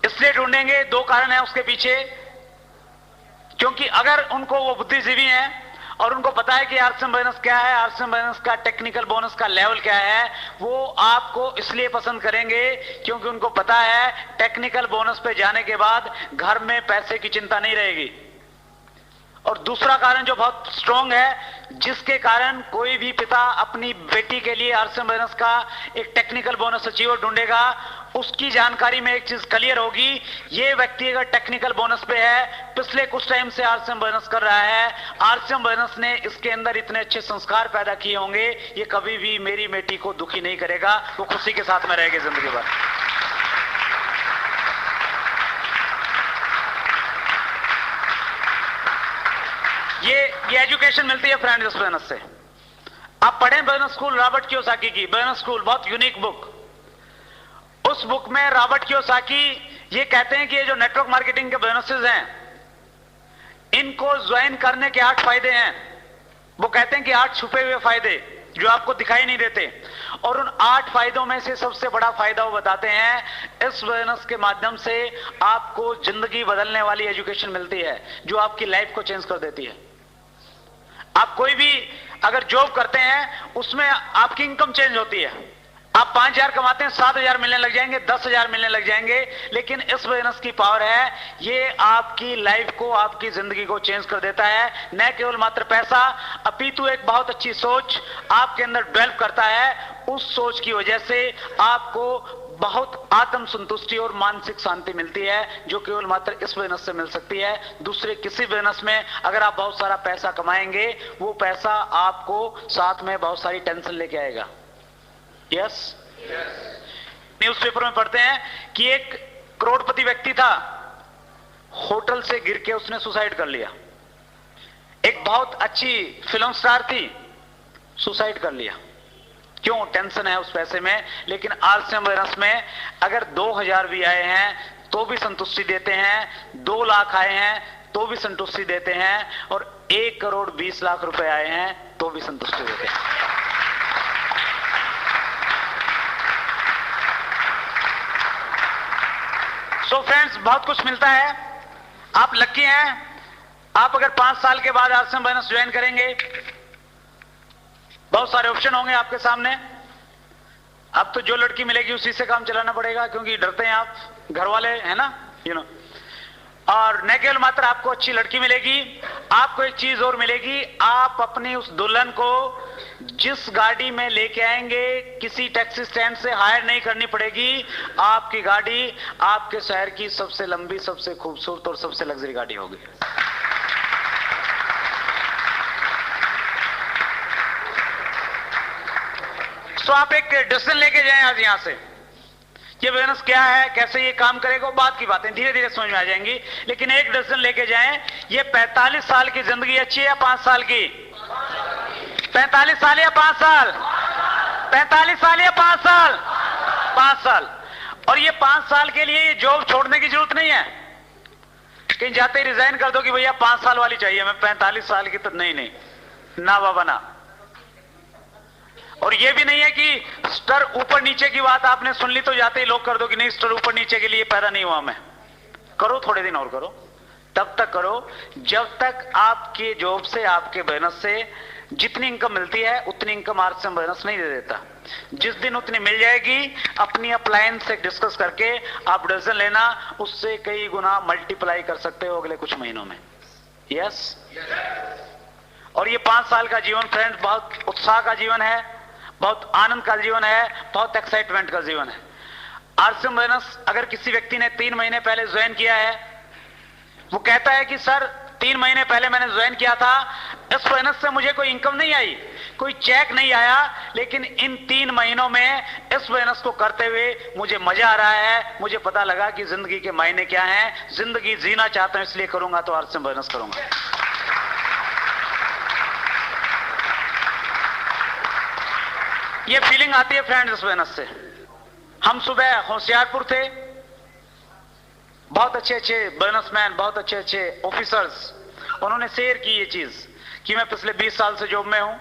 इसलिए ढूंढेंगे, दो कारण है उसके पीछे। क्योंकि अगर उनको वो बुद्धिजीवी हैं और उनको पता है कि आरसीएम बोनस क्या है, आरसीएम बोनस का टेक्निकल बोनस का लेवल क्या है, वो आपको इसलिए पसंद करेंगे क्योंकि उनको पता है टेक्निकल बोनस पे जाने के बाद घर में पैसे की चिंता नहीं रहेगी। और दूसरा कारण जो बहुत स्ट्रांग है, जिसके कारण कोई भी पिता अपनी बेटी के लिए आरसीएम बोनस का एक टेक्निकल बोनस अचीवर ढूंढेगा, उसकी जानकारी में एक चीज क्लियर होगी, ये व्यक्ति अगर टेक्निकल बोनस पे है, पिछले कुछ टाइम से आरसीएम बोनस कर रहा है, आरसीएम बोनस ने इसके अंदर इतने अच्छे संस्कार पैदा किए होंगे, ये कभी भी मेरी बेटी को दुखी नहीं करेगा, वो खुशी के साथ में रहेगी जिंदगी भर। ये एजुकेशन मिलती है फ्रेंड्स इस बोनस से। आप पढ़ें बोनस स्कूल रॉबर्ट कियोसाकी की, बोनस स्कूल बहुत यूनिक बुक। उस बुक में रॉबर्ट कियोसाकी ये कहते हैं कि ये जो नेटवर्क मार्केटिंग के बोनसेस हैं, इनको ज्वाइन करने के 8 फायदे हैं। वो कहते हैं कि 8 छुपे हुए फायदे जो आपको दिखाई नहीं देते, और उन 8 फायदों में से सबसे बड़ा फायदा वो बताते हैं, इस बोनस के माध्यम से आपको जिंदगी बदलने वाली एजुकेशन मिलती है जो आपकी लाइफ को चेंज कर देती है। आप कोई भी अगर जॉब करते हैं, उसमें आपकी इनकम चेंज होती है। आप 5,000 कमाते हैं, 7,000 मिलने लग जाएंगे, 10,000 मिलने लग जाएंगे, लेकिन इस बोनस की पावर है, ये आपकी लाइफ को, आपकी जिंदगी को चेंज कर देता है। न केवल मात्र पैसा, अपितु एक बहुत अच्छी सोच आपके अंदर डेवलप करता है। उस सोच की वजह से आपको बहुत आत्म संतुष्टि और मानसिक शांति मिलती है, जो केवल मात्र इस बोनस से मिल सकती है। दूसरे किसी बोनस में अगर आप बहुत सारा पैसा कमाएंगे, वो पैसा आपको साथ में बहुत सारी टेंशन लेके आएगा। यस, न्यूज़पेपर में पढ़ते हैं कि एक करोड़पति व्यक्ति था, होटल से गिर के उसने सुसाइड कर लिया। एक बहुत अच्छी फिल्म स्टार थी, सुसाइड कर लिया। क्यों? टेंशन है उस पैसे में। लेकिन आरसीएम बोनस में अगर 2,000 भी आए हैं तो भी संतुष्टि देते हैं, 2 लाख आए हैं तो भी संतुष्टि देते हैं, और 1 करोड़ 20 लाख रुपए आए हैं तो भी संतुष्टि देते हैं। सो फ्रेंड्स, बहुत कुछ मिलता है। आप लकी हैं। आप अगर 5 साल के बाद आरसीएम बोनस ज्वाइन करेंगे, बहुत सारे ऑप्शन होंगे आपके सामने। अब तो जो लड़की मिलेगी उसी से काम चलाना पड़ेगा, क्योंकि डरते हैं आप, घर वाले है ना, और न केवल मात्र आपको अच्छी लड़की मिलेगी, आपको एक चीज और मिलेगी। आप अपनी उस दुल्हन को जिस गाड़ी में लेके आएंगे, किसी टैक्सी स्टैंड से हायर नहीं करनी पड़ेगी। आपकी गाड़ी आपके शहर की सबसे लंबी, सबसे खूबसूरत और सबसे लग्जरी गाड़ी होगी। तो आप एक डिसीजन लेके जाएं आज यहां से, ये बोनस क्या है, कैसे ये काम करेगा, बात की बातें धीरे धीरे समझ में आ जाएंगी। लेकिन एक डिसीजन लेके जाएं, ये 45 साल की जिंदगी अच्छी है या 5 साल की? 45 साल या 5 साल? 45 साल या 5 साल? 5 साल। और ये 5 साल के लिए जॉब छोड़ने की जरूरत नहीं है। कहीं जाते ही रिजाइन कर दो कि भैया 5 साल वाली चाहिए, मैं 45 साल की तो नहीं, ना बाबा ना। और ये भी नहीं है कि स्तर ऊपर नीचे की बात आपने सुन ली तो जाते ही लोग कर दो कि नहीं, स्तर ऊपर नीचे के लिए पैदा नहीं हुआ मैं। करो, थोड़े दिन और करो, तब तक करो जब तक आपके जॉब से, आपके बोनस से जितनी इनकम मिलती है उतनी इनकम आरसीएम बोनस नहीं दे देता। जिस दिन उतनी मिल जाएगी, अपनी अप्लायंस से डिस्कस करके आप डिसीजन लेना, उससे कई गुना मल्टीप्लाई कर सकते हो अगले कुछ महीनों में। यस। और ये 5 साल का जीवन फ्रेंड्स बहुत उत्साह का जीवन है, बहुत आनंद का जीवन है, बहुत एक्साइटमेंट का जीवन है। आरसीएम बोनस अगर किसी व्यक्ति ने 3 महीने पहले ज्वाइन किया है, वो कहता है कि सर 3 महीने पहले मैंने ज्वाइन किया था, इस बोनस से मुझे कोई इनकम नहीं आई, कोई चेक नहीं आया, लेकिन इन 3 महीनों में इस बोनस को करते हुए मुझे मजा आ रहा है, मुझे पता लगा कि जिंदगी के मायने क्या हैं, जिंदगी जीना चाहता हूं इसलिए करूंगा तो आरसीएम बोनस करूंगा। ये फीलिंग आती है फ्रेंड्स इस बोनस से। हम सुबह होशियारपुर थे, बहुत अच्छे अच्छे बिजनेसमैन, बहुत अच्छे अच्छे ऑफिसर्स, उन्होंने शेयर की ये चीज कि मैं पिछले 20 साल से जॉब में हूं,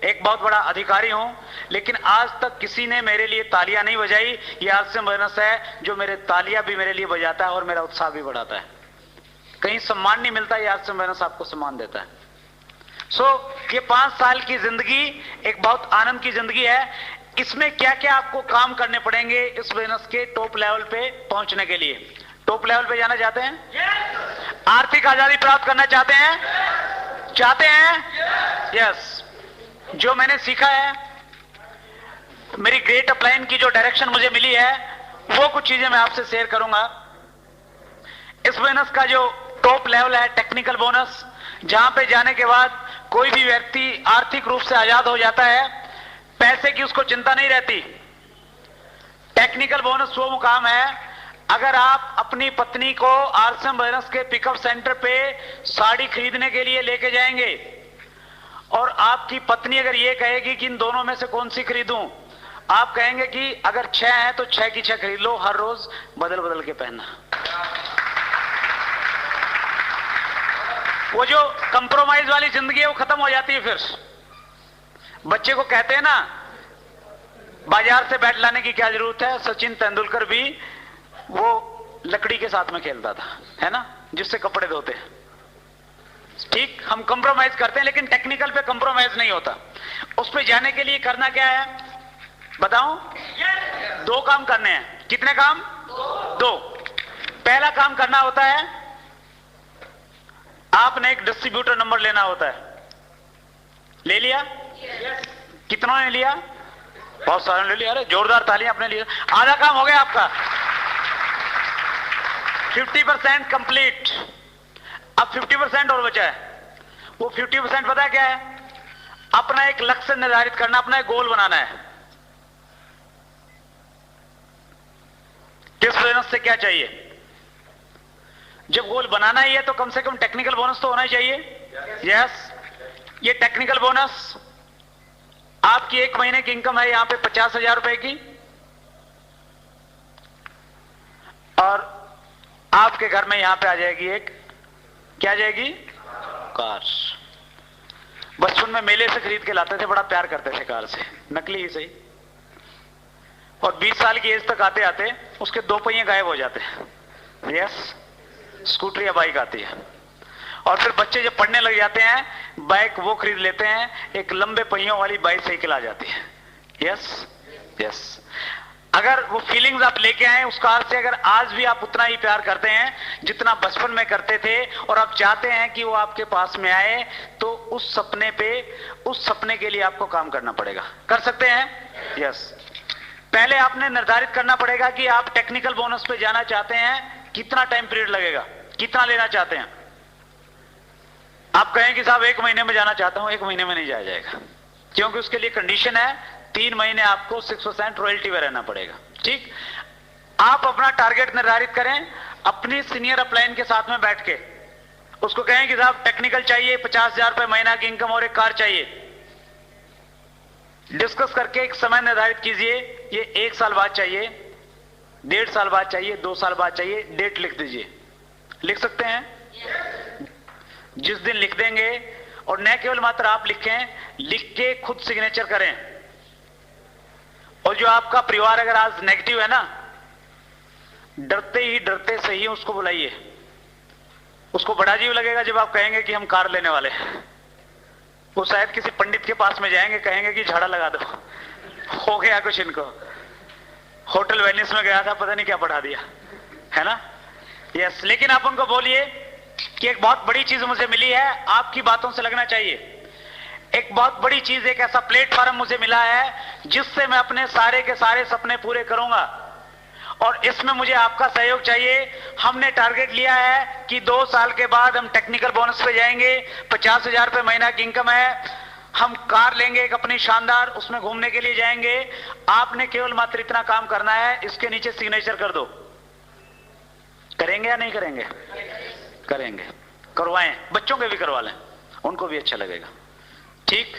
एक बहुत बड़ा अधिकारी हूं, लेकिन आज तक किसी ने मेरे लिए तालियां नहीं बजाई। ये आरसीएम बोनस है जो मेरे तालियां भी मेरे लिए बजाता है और मेरा उत्साह भी बढ़ाता है। कहीं सम्मान नहीं मिलता, ये आरसीएम बोनस आपको सम्मान देता है। ये 5 साल की जिंदगी एक बहुत आनंद की जिंदगी है। इसमें क्या क्या आपको काम करने पड़ेंगे इस बोनस के टॉप लेवल पे पहुंचने के लिए? टॉप लेवल पे जाना चाहते हैं? yes. आर्थिक आजादी प्राप्त करना चाहते हैं? yes. चाहते हैं? यस। जो मैंने सीखा है, मेरी ग्रेट अपलाइन की जो डायरेक्शन मुझे मिली है, वो कुछ चीजें मैं आपसे शेयर करूंगा। इस बोनस का जो टॉप लेवल है टेक्निकल बोनस, जहां पे जाने के बाद कोई भी व्यक्ति आर्थिक रूप से आजाद हो जाता है, पैसे की उसको चिंता नहीं रहती। टेक्निकल बोनस वो मुकाम है, अगर आप अपनी पत्नी को आरसीएम बोनस के पिकअप सेंटर पे साड़ी खरीदने के लिए लेके जाएंगे और आपकी पत्नी अगर ये कहेगी कि इन दोनों में से कौन सी खरीदूं, आप कहेंगे कि अगर 6 है तो 6 की 6 खरीद लो, हर रोज बदल बदल के पहनना। वो जो कंप्रोमाइज वाली जिंदगी है वो खत्म हो जाती है। फिर बच्चे को कहते हैं ना, बाजार से बैट लाने की क्या जरूरत है, सचिन तेंदुलकर भी वो लकड़ी के साथ में खेलता था, है ना, जिससे कपड़े धोते। ठीक, हम कंप्रोमाइज करते हैं, लेकिन टेक्निकल पे कंप्रोमाइज नहीं होता। उस पे जाने के लिए करना क्या है बताऊं? 2 काम करने हैं। कितने काम? 2। पहला काम करना होता है, आपने एक डिस्ट्रीब्यूटर नंबर लेना होता है। ले लिया? कितनों ने लिया? बहुत सारे ले लिया। अरे जोरदार तालियां अपने लिए। आधा काम हो गया आपका, 50% कंप्लीट। अब 50% और बचा है। वो 50% पता है क्या है? अपना एक लक्ष्य निर्धारित करना, अपना एक गोल बनाना है। किस बोनस से क्या चाहिए? जब गोल बनाना ही है तो कम से कम टेक्निकल बोनस तो होना ही चाहिए। यस। ये टेक्निकल बोनस, आपकी 1 महीने की इनकम है यहां पे 50,000 रुपए की, और आपके घर में यहां पे आ जाएगी एक, क्या आ जाएगी? कार। बचपन में मेले से खरीद के लाते थे, बड़ा प्यार करते थे कार से, नकली ही सही। और 20 साल की एज तक आते आते उसके 2 पहिए गायब हो जाते हैं। यस। स्कूटर या बाइक आती है, और फिर बच्चे जब पढ़ने लग जाते हैं, बाइक वो खरीद लेते हैं, एक लंबे पहियों वाली बाइसाइकिल आ जाती है। यस। यस। अगर वो फीलिंग्स आप लेके आए उस कार से, अगर आज भी आप उतना ही प्यार करते हैं जितना बचपन में करते थे, और आप चाहते हैं कि वो आपके पास में आए, तो उस सपने के लिए आपको काम करना पड़ेगा। कर सकते हैं? यस। पहले आपने निर्धारित करना पड़ेगा कि आप टेक्निकल बोनस पे जाना चाहते हैं, कितना टाइम पीरियड लगेगा, कितना लेना चाहते हैं। आप कहें कि साहब 1 महीने में जाना चाहता हूं, 1 महीने में नहीं जाया जाएगा, क्योंकि उसके लिए कंडीशन है 3 महीने आपको 6% रॉयल्टी में रहना पड़ेगा। ठीक, आप अपना टारगेट निर्धारित करें, अपनी सीनियर अपलाइन के साथ में बैठ के उसको कहें कि साहब टेक्निकल चाहिए, 50,000 रुपए महीना की इनकम और एक कार चाहिए। डिस्कस करके एक समय निर्धारित कीजिए, ये 1 साल बाद चाहिए, 1.5 साल बाद चाहिए, 2 साल बाद चाहिए, डेट लिख दीजिए। लिख सकते हैं? जिस दिन लिख देंगे, और न केवल मात्र आप लिखें, लिख के खुद सिग्नेचर करें, और जो आपका परिवार अगर आज नेगेटिव है ना, डरते सही उसको बुलाइए। उसको बड़ा अजीब लगेगा जब आप कहेंगे कि हम कार लेने वाले हैं। वो शायद किसी पंडित के पास में जाएंगे, कहेंगे कि झाड़ा लगा दो, हो गया कुछ इनको। होटल वेनिस में गया था, पता नहीं क्या पढ़ा दिया, है ना। यस, लेकिन आप उनको बोलिए कि एक बहुत बड़ी चीज मुझे मिली है, आपकी बातों से लगना चाहिए। एक बहुत बड़ी चीज, एक ऐसा प्लेटफॉर्म मुझे मिला है जिससे मैं अपने सारे के सारे सपने पूरे करूंगा, और इसमें मुझे आपका सहयोग चाहिए। हमने टारगेट लिया है कि 2 साल के बाद हम टेक्निकल बोनस पे जाएंगे। 50,000 रुपए महीना की इनकम है, हम कार लेंगे एक अपनी शानदार, उसमें घूमने के लिए जाएंगे। आपने केवल मात्र इतना काम करना है, इसके नीचे सिग्नेचर कर दो। करेंगे या नहीं करेंगे? करेंगे, करवाएं, बच्चों के भी करवा लें, उनको भी अच्छा लगेगा, ठीक।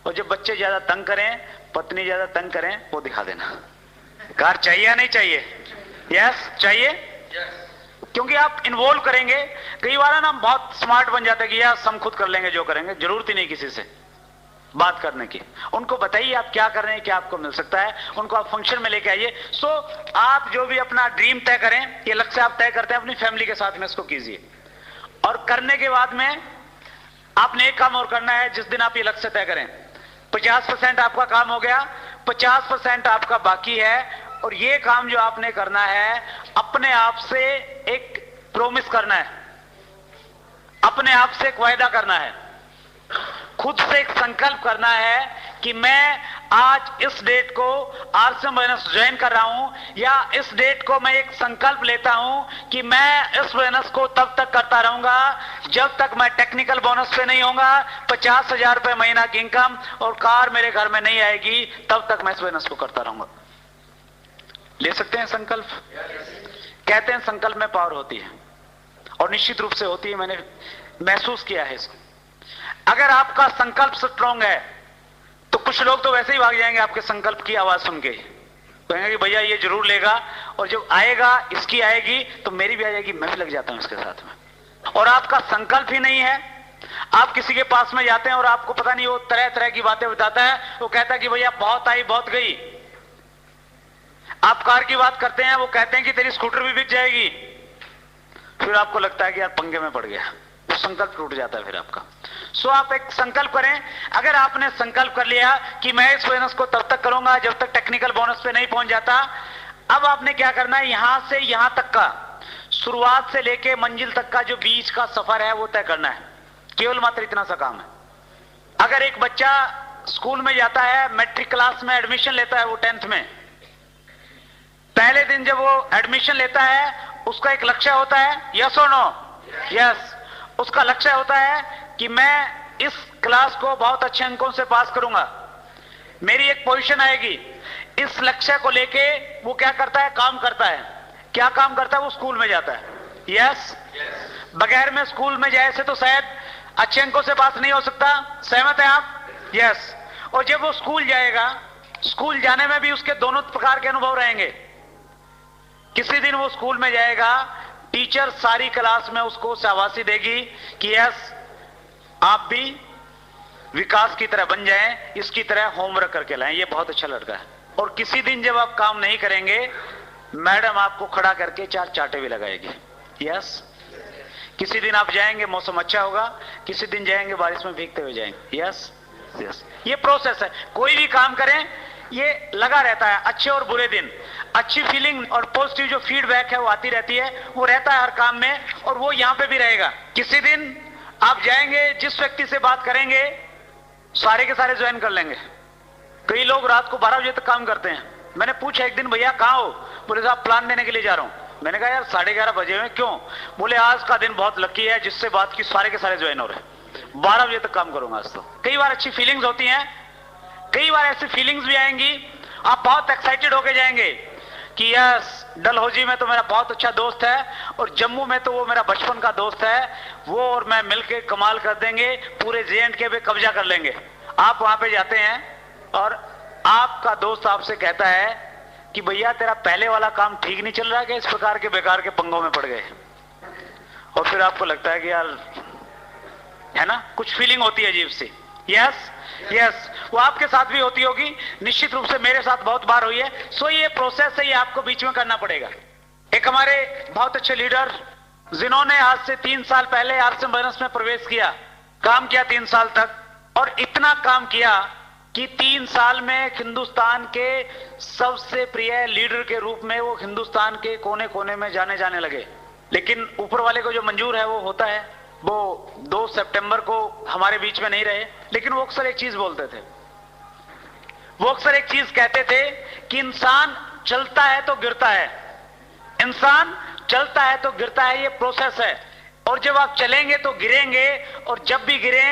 और जब बच्चे ज्यादा तंग करें, पत्नी ज्यादा तंग करें, वो दिखा देना। कार चाहिए या नहीं चाहिए? यस, चाहिए। क्योंकि आप इन्वॉल्व करेंगे। कई बार ना हम बहुत स्मार्ट बन जाते हैं कि यार हम खुद कर लेंगे, जो करेंगे, जरूरत ही नहीं किसी से बात करने की। उनको बताइए आप क्या कर रहे हैं, क्या आपको मिल सकता है, उनको आप फंक्शन में लेके आइए। सो आप जो भी अपना ड्रीम तय करें, ये लक्ष्य आप तय करते हैं, अपनी फैमिली के साथ में इसको कीजिए। और करने के बाद में आपने एक काम और करना है। जिस दिन आप ये लक्ष्य तय करें, 50% आपका काम हो गया, 50% आपका बाकी है। और ये काम जो आपने करना है, अपने आप से एक प्रॉमिस करना है, अपने आप से एक वायदा करना है, खुद से एक संकल्प करना है कि मैं आज इस डेट को आरसीएम बोनस ज्वाइन कर रहा हूं, या इस डेट को मैं एक संकल्प लेता हूं कि मैं इस बोनस को तब तक करता रहूंगा जब तक मैं टेक्निकल बोनस पे नहीं होऊंगा। 50,000 रुपए महीना की इनकम और कार मेरे घर में नहीं आएगी, तब तक मैं इस बोनस को करता रहूंगा। ले सकते हैं संकल्प? कहते हैं संकल्प में पावर होती है, और निश्चित रूप से होती है, मैंने महसूस किया है इसको। अगर आपका संकल्प स्ट्रांग है तो कुछ लोग तो वैसे ही भाग जाएंगे आपके संकल्प की आवाज सुन के, कहेंगे कि भैया ये जरूर लेगा, और जब आएगा, इसकी आएगी तो मेरी भी आ जाएगी, मैं भी लग जाता हूं इसके साथ में। और आपका संकल्प ही नहीं है, आप किसी के पास में जाते हैं और आपको पता नहीं, वो तरह तरह की बातें बताता है, वो कहता है कि भैया बहुत आई बहुत गई। आप कार की बात करते हैं, वो कहते हैं कि तेरी स्कूटर भी बिक जाएगी, फिर आपको लगता है कि यार पंगे में पड़ गया, वो संकल्प टूट जाता है फिर आपका। सो आप एक संकल्प करें। अगर आपने संकल्प कर लिया कि मैं इस बोनस को तब तक करूंगा जब तक टेक्निकल बोनस पे नहीं पहुंच जाता, अब आपने क्या करना है, यहां से यहां तक का, शुरुआत से लेके मंजिल तक का जो बीच का सफर है वो तय करना है। केवल मात्र इतना सा काम है। अगर एक बच्चा स्कूल में जाता है, मैट्रिक क्लास में एडमिशन लेता है, वो 10th में, पहले दिन जब वो एडमिशन लेता है, उसका एक लक्ष्य होता है, यस और नो? यस। उसका लक्ष्य होता है कि मैं इस क्लास को बहुत अच्छे अंकों से पास करूंगा, मेरी एक पोजीशन आएगी। इस लक्ष्य को लेके वो क्या करता है, काम करता है। क्या काम करता है? वो स्कूल में जाता है। यस। बगैर में स्कूल में जाए से तो शायद अच्छे अंकों से पास नहीं हो सकता। सहमत है आप? यस। और जब वो स्कूल जाएगा, स्कूल जाने में भी उसके दोनों प्रकार के अनुभव रहेंगे। किसी दिन वो स्कूल में जाएगा, टीचर सारी क्लास में उसको शाबाशी देगी कि यस आप भी विकास की तरह बन जाएं, इसकी तरह होमवर्क करके लाएं, ये बहुत अच्छा लड़का है। और किसी दिन जब आप काम नहीं करेंगे, मैडम आपको खड़ा करके 4 चांटे भी लगाएगी। यस। किसी दिन आप जाएंगे, मौसम अच्छा होगा, किसी दिन जाएंगे बारिश में भीगते हुए जाएंगे। Yes yes. ये प्रोसेस है, कोई भी काम करें ये लगा रहता है। अच्छे और बुरे दिन, अच्छी फीलिंग और पॉजिटिव जो फीडबैक है वो आती रहती है, वो रहता है हर काम में, और वो यहां पे भी रहेगा। किसी दिन आप जाएंगे, जिस व्यक्ति से बात करेंगे सारे के सारे ज्वाइन कर लेंगे। कई लोग रात को 12 बजे तक काम करते हैं। मैंने पूछा एक दिन, भैया कहां हो? बोले साहब प्लान देने के लिए जा रहा हूं। मैंने कहा यार 11:30 बजे हुए, क्यों? बोले आज का दिन बहुत लकी है, जिससे बात की सारे के सारे ज्वाइन हो रहे हैं, 12 बजे तक काम करूंगा आज तो। कई बार अच्छी फीलिंग्स होती हैं, कई बार ऐसी फीलिंग्स भी आएंगी, आप बहुत एक्साइटेड होके जाएंगे कि यस डलहौजी में तो मेरा बहुत अच्छा दोस्त है, और जम्मू में तो वो मेरा बचपन का दोस्त है, वो और मैं मिलके कमाल कर देंगे, पूरे J&K पे कब्जा कर लेंगे। आप वहां पे जाते हैं और आपका दोस्त आपसे कहता है कि भैया तेरा पहले वाला काम ठीक नहीं चल रहा है कि इस प्रकार के बेकार के पंगों में पड़ गए। और फिर आपको लगता है कि यार, है ना, कुछ फीलिंग होती है अजीब सी। यस यस, वो आपके साथ भी होती होगी, निश्चित रूप से मेरे साथ बहुत बार हुई है। सो ये प्रोसेस है, ये आपको बीच में करना पड़ेगा। एक हमारे बहुत अच्छे लीडर, जिन्होंने आज से 3 साल पहले आरसीएम बोनस में प्रवेश किया, काम किया 3 साल तक, और इतना काम किया कि 3 साल में हिंदुस्तान के सबसे प्रिय लीडर के रूप में वो हिंदुस्तान के कोने कोने में जाने लगे। लेकिन ऊपर वाले को जो मंजूर है वो होता है। वो 2 सितंबर को हमारे बीच में नहीं रहे, लेकिन वो अक्सर एक चीज बोलते थे, वो अक्सर एक चीज कहते थे कि इंसान चलता है तो गिरता है, इंसान चलता है तो गिरता है, ये प्रोसेस है। और जब आप चलेंगे तो गिरेंगे, और जब भी गिरे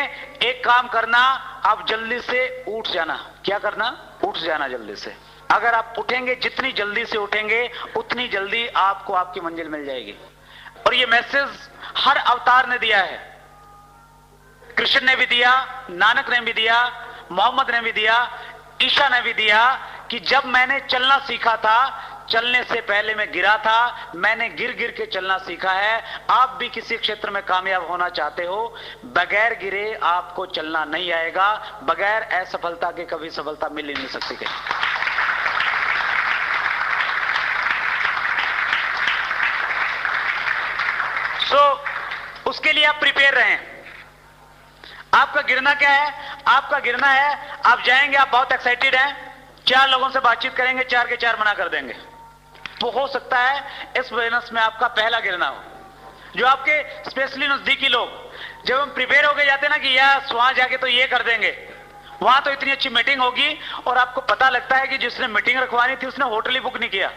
एक काम करना, आप जल्दी से उठ जाना। क्या करना? उठ जाना जल्दी से। अगर आप उठेंगे, जितनी जल्दी से उठेंगे उतनी जल्दी आपको आपकी मंजिल मिल जाएगी। और ये मैसेज हर अवतार ने दिया है। कृष्ण ने भी दिया, नानक ने भी दिया, मोहम्मद ने भी दिया, ईशा ने भी दिया कि जब मैंने चलना सीखा था, चलने से पहले मैं गिरा था, मैंने गिर गिर के चलना सीखा है। आप भी किसी क्षेत्र में कामयाब होना चाहते हो, बगैर गिरे आपको चलना नहीं आएगा। बगैर असफलता के कभी सफलता मिल ही नहीं सकती कहीं। उसके लिए आप प्रिपेयर रहें। आपका गिरना क्या है? आपका गिरना है, आप जाएंगे, आप बहुत एक्साइटेड हैं, 4 लोगों से बातचीत करेंगे, 4 के 4 मना कर देंगे। वो हो सकता है इस बिजनेस में आपका पहला गिरना हो। जो आपके स्पेशली नजदीकी लोग, जब हम प्रिपेयर होके जाते हैं ना कि यार वहां जाके तो ये कर देंगे, वहां तो इतनी अच्छी मीटिंग होगी, और आपको पता लगता है कि जिसने मीटिंग रखवानी थी उसने होटल ही बुक नहीं किया,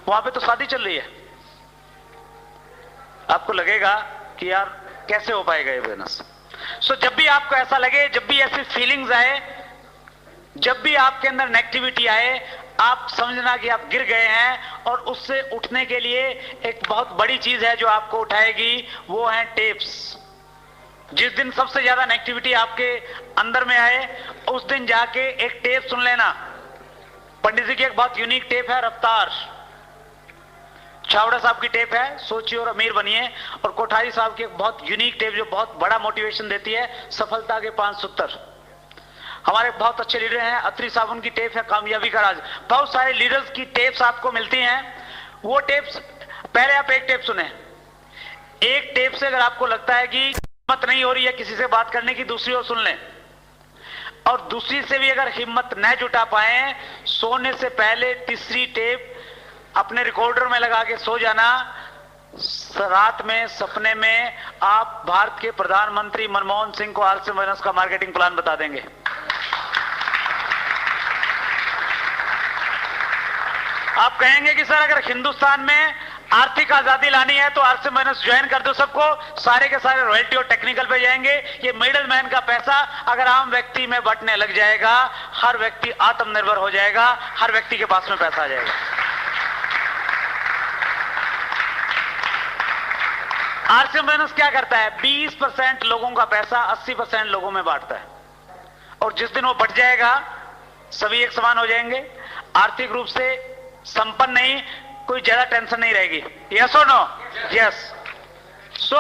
वहां पे तो शादी चल रही है। आपको लगेगा कि यार कैसे हो पाएगा ये बिजनेस। सो जब भी आपको ऐसा लगे, जब भी ऐसी फीलिंग्स आए, जब भी आपके अंदर नेगेटिविटी आए, आप समझना कि आप गिर गए हैं। और उससे उठने के लिए एक बहुत बड़ी चीज है जो आपको उठाएगी, वो है टेप्स। जिस दिन सबसे ज्यादा नेगेटिविटी आपके अंदर में आए, उस दिन जाके एक टेप सुन लेना। पंडित जी की एक बहुत यूनिक टेप है, रफ्तार। छावड़ा साहब की टेप है, सोचिए और अमीर बनिए। और कोठारी साहब की एक बहुत यूनिक टेप जो बहुत बड़ा मोटिवेशन देती है, सफलता के 5 सूत्र। हमारे बहुत अच्छे लीडर हैं, अत्री साहब, उनकी टेप है कामयाबी का राज। बहुत सारे लीडर्स की टेप्स आपको मिलती हैं। वो टेप्स, पहले आप एक टेप सुने। एक टेप से अगर आपको लगता है कि हिम्मत नहीं हो रही है किसी से बात करने की, दूसरी ओर सुन लें। और दूसरी से भी अगर हिम्मत न जुटा पाए, सोने से पहले तीसरी टेप अपने रिकॉर्डर में लगा के सो जाना। रात में सपने में आप भारत के प्रधानमंत्री मनमोहन सिंह को आरसी बिजनेस का मार्केटिंग प्लान बता देंगे। आप कहेंगे कि सर अगर हिंदुस्तान में आर्थिक आजादी लानी है तो आरसी बिजनेस ज्वाइन कर दो सबको, सारे के सारे रॉयल्टी और टेक्निकल पे जाएंगे। ये मिडिल मैन का पैसा अगर आम व्यक्ति में बंटने लग जाएगा, हर व्यक्ति आत्मनिर्भर हो जाएगा, हर व्यक्ति के पास में पैसा आ जाएगा। आरसी बिजनेस क्या करता है? 20% लोगों का पैसा 80% लोगों में बांटता है। और जिस दिन वो बट जाएगा, सभी एक समान हो जाएंगे, आर्थिक रूप से संपन्न नहीं, कोई ज्यादा टेंशन नहीं रहेगी। यस और नो? यस। सो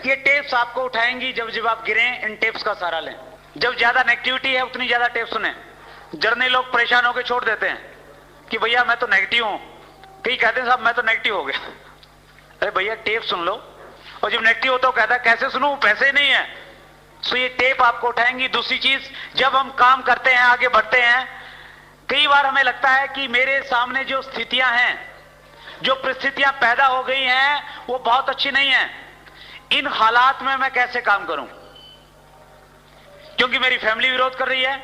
ये टेप्स आपको उठाएंगी। जब जब आप गिरें, इन टेप्स का सहारा लें। जब ज्यादा नेगेटिविटी है उतनी ज्यादा टेप सुने। जर्नी लोग परेशान होकर छोड़ देते हैं कि भैया मैं तो नेगेटिव हूं, कई कहते हैं साहब मैं तो नेगेटिव हो गया। अरे भैया टेप सुन लो। और जब नेगेटिव होता है कहता है कैसे सुनूं, पैसे नहीं है। सो ये टेप आपको उठाएंगी। दूसरी चीज, जब हम काम करते हैं, आगे बढ़ते हैं, कई बार हमें लगता है कि मेरे सामने जो स्थितियां हैं, जो परिस्थितियां पैदा हो गई हैं, वो बहुत अच्छी नहीं है। इन हालात में मैं कैसे काम करूं? क्योंकि मेरी फैमिली विरोध कर रही है,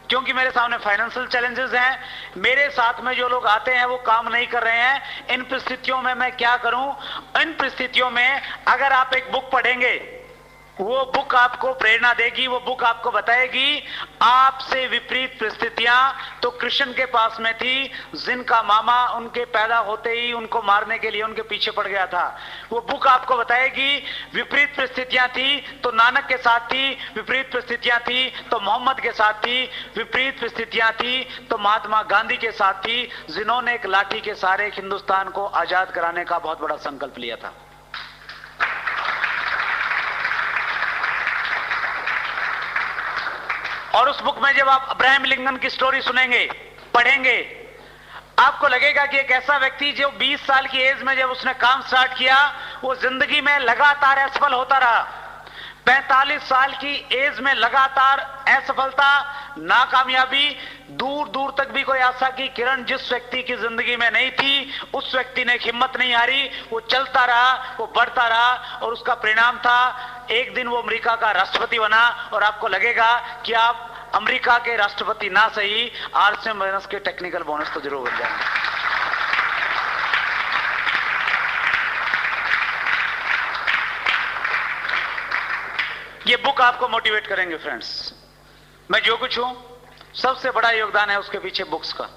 क्योंकि मेरे सामने फाइनेंशियल चैलेंजेस हैं, मेरे साथ में जो लोग आते हैं वो काम नहीं कर रहे हैं। इन परिस्थितियों में मैं क्या करूं? इन परिस्थितियों में अगर आप एक बुक पढ़ेंगे, वो बुक आपको प्रेरणा देगी, वो बुक आपको बताएगी आपसे विपरीत परिस्थितियां तो कृष्ण के पास में थी, जिनका मामा उनके पैदा होते ही उनको मारने के लिए उनके पीछे पड़ गया था। वो बुक आपको बताएगी विपरीत परिस्थितियां थी तो नानक के साथ थी, विपरीत परिस्थितियां थी तो मोहम्मद के साथ थी, विपरीत परिस्थितियां थी तो महात्मा गांधी के साथ थी, जिन्होंने एक लाठी के सहारे हिंदुस्तान को आजाद कराने का बहुत बड़ा संकल्प लिया था। और उस बुक में जब आप अब्राहम लिंकन की स्टोरी सुनेंगे, पढ़ेंगे, आपको लगेगा कि एक ऐसा व्यक्ति जो 20 साल की एज में जब उसने काम स्टार्ट किया, वो जिंदगी में लगातार असफल होता रहा। 45 साल की एज में लगातार असफलता, नाकामयाबी, दूर दूर तक भी कोई आशा की किरण जिस व्यक्ति की जिंदगी में नहीं थी, उस व्यक्ति ने हिम्मत नहीं हारी, वो चलता रहा, वो बढ़ता रहा, और उसका परिणाम था एक दिन वो अमेरिका का राष्ट्रपति बना। और आपको लगेगा कि आप अमेरिका के राष्ट्रपति ना सही, आरसीएम बैनर्स के टेक्निकल बोनस तो जरूर बन जाएंगे। ये बुक आपको मोटिवेट करेंगे फ्रेंड्स। मैं जो कुछ हूं, सबसे बड़ा योगदान है उसके पीछे बुक्स का।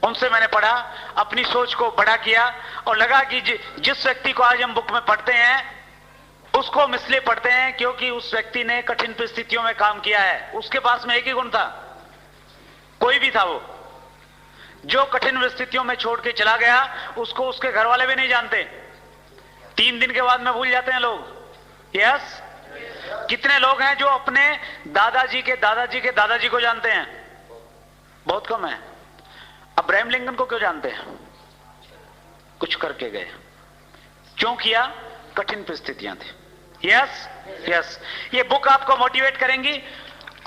उनसे मैंने पढ़ा, अपनी सोच को बड़ा किया, और लगा कि जिस व्यक्ति को आज हम बुक में पढ़ते हैं, उसको हम इसलिए पढ़ते हैं क्योंकि उस व्यक्ति ने कठिन परिस्थितियों में काम किया है। उसके पास में एक ही गुण था, कोई भी था वो, जो कठिन परिस्थितियों में छोड़ के चला गया, उसको उसके घर वाले भी नहीं जानते। 3 दिन के बाद में भूल जाते हैं लोग। यस, कितने लोग हैं जो अपने दादाजी के दादाजी के दादाजी को जानते हैं? बहुत कम है। अब्राहम लिंकन को क्यों जानते हैं? कुछ करके गए। क्यों किया? कठिन परिस्थितियां थी। यस यस, ये बुक आपको मोटिवेट करेंगी।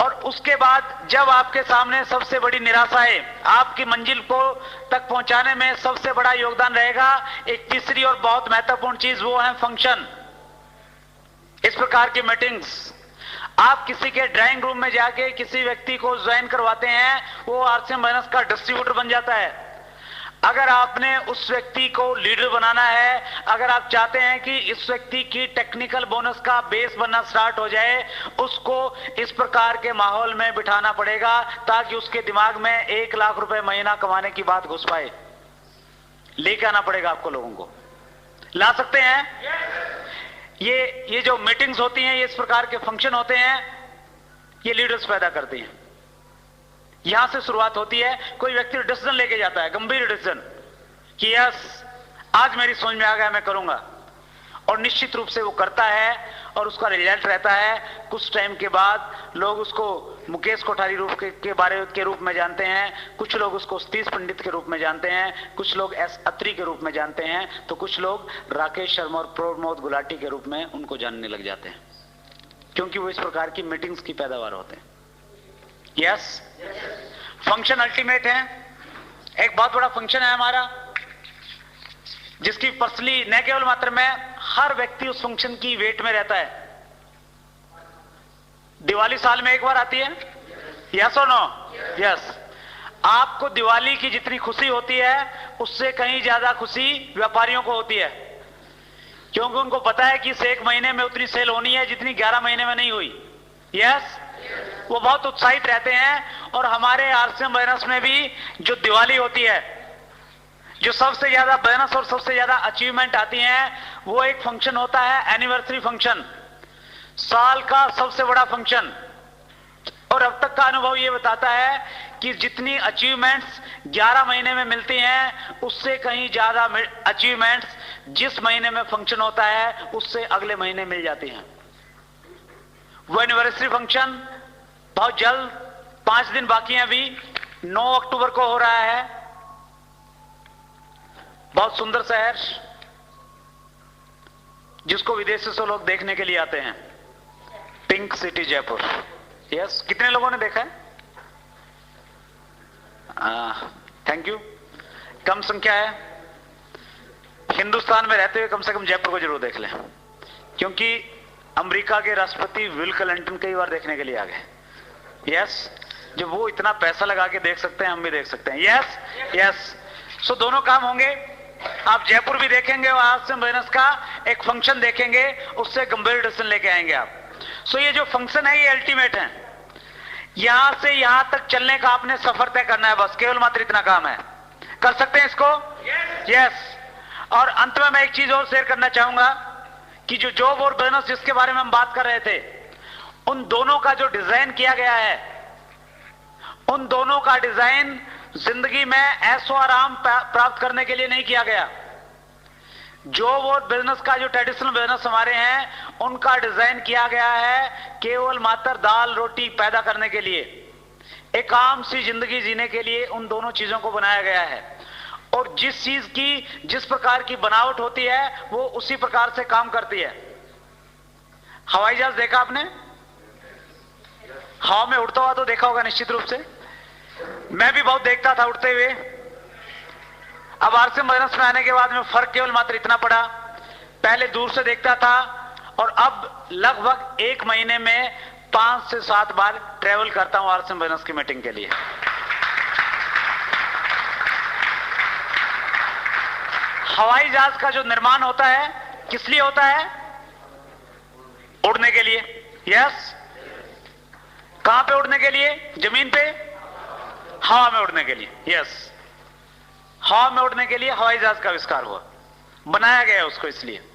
और उसके बाद जब आपके सामने सबसे बड़ी निराशा है, आपकी मंजिल को तक पहुंचाने में सबसे बड़ा योगदान रहेगा एक तीसरी और बहुत महत्वपूर्ण चीज, वो है फंक्शन। इस प्रकार की मीटिंग्स, आप किसी के ड्राइंग रूम में जाके किसी व्यक्ति को ज्वाइन करवाते हैं, वो आरसीएम बैनर्स का डिस्ट्रीब्यूटर बन जाता है। अगर आपने उस व्यक्ति को लीडर बनाना है, अगर आप चाहते हैं कि इस व्यक्ति की टेक्निकल बोनस का बेस बनना स्टार्ट हो जाए, उसको इस प्रकार के माहौल में बिठाना पड़ेगा ताकि उसके दिमाग में 1 लाख रुपए महीना कमाने की बात घुस पाए। लेके आना पड़ेगा आपको, लोगों को ला सकते हैं। ये जो मीटिंग्स होती हैं, ये इस प्रकार के फंक्शन होते हैं, ये लीडर्स पैदा करते हैं। यहां से शुरुआत होती है। कोई व्यक्ति डिसीजन लेके जाता है, गंभीर डिसीजन, कि यस आज मेरी समझ में आ गया, मैं करूंगा, और निश्चित रूप से वो करता है, और उसका रिजल्ट रहता है। कुछ टाइम के बाद लोग उसको मुकेश कोठारी के रूप में जानते हैं, कुछ लोग उसको सतीश पंडित के रूप में जानते हैं, कुछ लोग एस अत्री के रूप में जानते हैं, तो कुछ लोग राकेश शर्मा और प्रमोद गुलाटी के रूप में उनको जानने लग जाते हैं, क्योंकि वो इस प्रकार की मीटिंग्स की पैदावार होते हैं। यस, फंक्शन अल्टीमेट है। एक बहुत बड़ा फंक्शन है हमारा, जिसकी पर्सनली न केवल मात्र में हर व्यक्ति उस फंक्शन की वेट में रहता है। दिवाली साल में एक बार आती है, यस और नो? यस। आपको दिवाली की जितनी खुशी होती है, उससे कहीं ज्यादा खुशी व्यापारियों को होती है, क्योंकि उनको पता है कि इस 1 महीने में उतनी सेल होनी है जितनी 11 महीने में नहीं हुई। यस, वो बहुत उत्साहित रहते हैं। और हमारे आरसीएम बैनर्स में भी जो दिवाली होती है, जो सबसे ज्यादा बोनस और सबसे ज्यादा अचीवमेंट आती हैं, वो एक फंक्शन होता है, एनिवर्सरी फंक्शन, साल का सबसे बड़ा फंक्शन। और अब तक का अनुभव ये बताता है कि जितनी अचीवमेंट्स 11 महीने में मिलती हैं, उससे कहीं ज्यादा अचीवमेंट्स जिस महीने में फंक्शन होता है उससे अगले महीने मिल जाती हैं। वो एनिवर्सरी फंक्शन बहुत जल्द, 5 दिन बाकी हैं अभी, 9 अक्टूबर को हो रहा है। बहुत सुंदर शहर, जिसको विदेशों से लोग देखने के लिए आते हैं, पिंक सिटी जयपुर। यस, कितने लोगों ने देखा है? Thank you. कम संख्या है। हिंदुस्तान में रहते हुए कम से कम जयपुर को जरूर देख लें, क्योंकि अमेरिका के राष्ट्रपति विल क्लिंटन कई बार देखने के लिए आ गए। यस, जब वो इतना पैसा लगा के देख सकते हैं, हम भी देख सकते हैं। यस यस, सो दोनों काम होंगे। आप जयपुर भी देखेंगे और आरसीएम बैनर्स का एक फंक्शन देखेंगे, उससे गंभीर डिसीजन लेके आएंगे आप। सो ये जो फंक्शन है, ये अल्टीमेट है। यहां से यहां तक चलने का आपने सफर तय करना है, बस केवल मात्र इतना काम है। कर सकते हैं इसको? यस। और अंत में मैं एक चीज और शेयर करना चाहूंगा कि जो जॉब और बिजनेस जिसके बारे में हम बात कर रहे थे, उन दोनों का जो डिजाइन किया गया है, उन दोनों का डिजाइन जिंदगी में ऐशो आराम प्राप्त करने के लिए नहीं किया गया। जॉब और बिजनेस का जो ट्रेडिशनल बिजनेस हमारे हैं, उनका डिजाइन किया गया है केवल मात्र दाल रोटी पैदा करने के लिए, एक आम सी जिंदगी जीने के लिए उन दोनों चीजों को बनाया गया है। और जिस चीज की जिस प्रकार की बनावट होती है, वो उसी प्रकार से काम करती है। हवाई जहाज देखा आपने? हवा में उड़ता हुआ तो देखा होगा निश्चित रूप से। मैं भी बहुत देखता था उड़ते हुए। अब आरसीएम बिजनेस में आने के बाद में फर्क केवल मात्र इतना पड़ा, पहले दूर से देखता था और अब लगभग एक महीने में 5 से 7 बार ट्रेवल करता हूं आरसीएम बिजनेस की मीटिंग के लिए। हवाई जहाज का जो निर्माण होता है किस लिए होता है? उड़ने के लिए। यस। कहां पे उड़ने के लिए? जमीन पे? हवा में उड़ने के लिए। यस। हवा में उड़ने के लिए हवाई जहाज का आविष्कार हुआ, बनाया गया उसको इसलिए।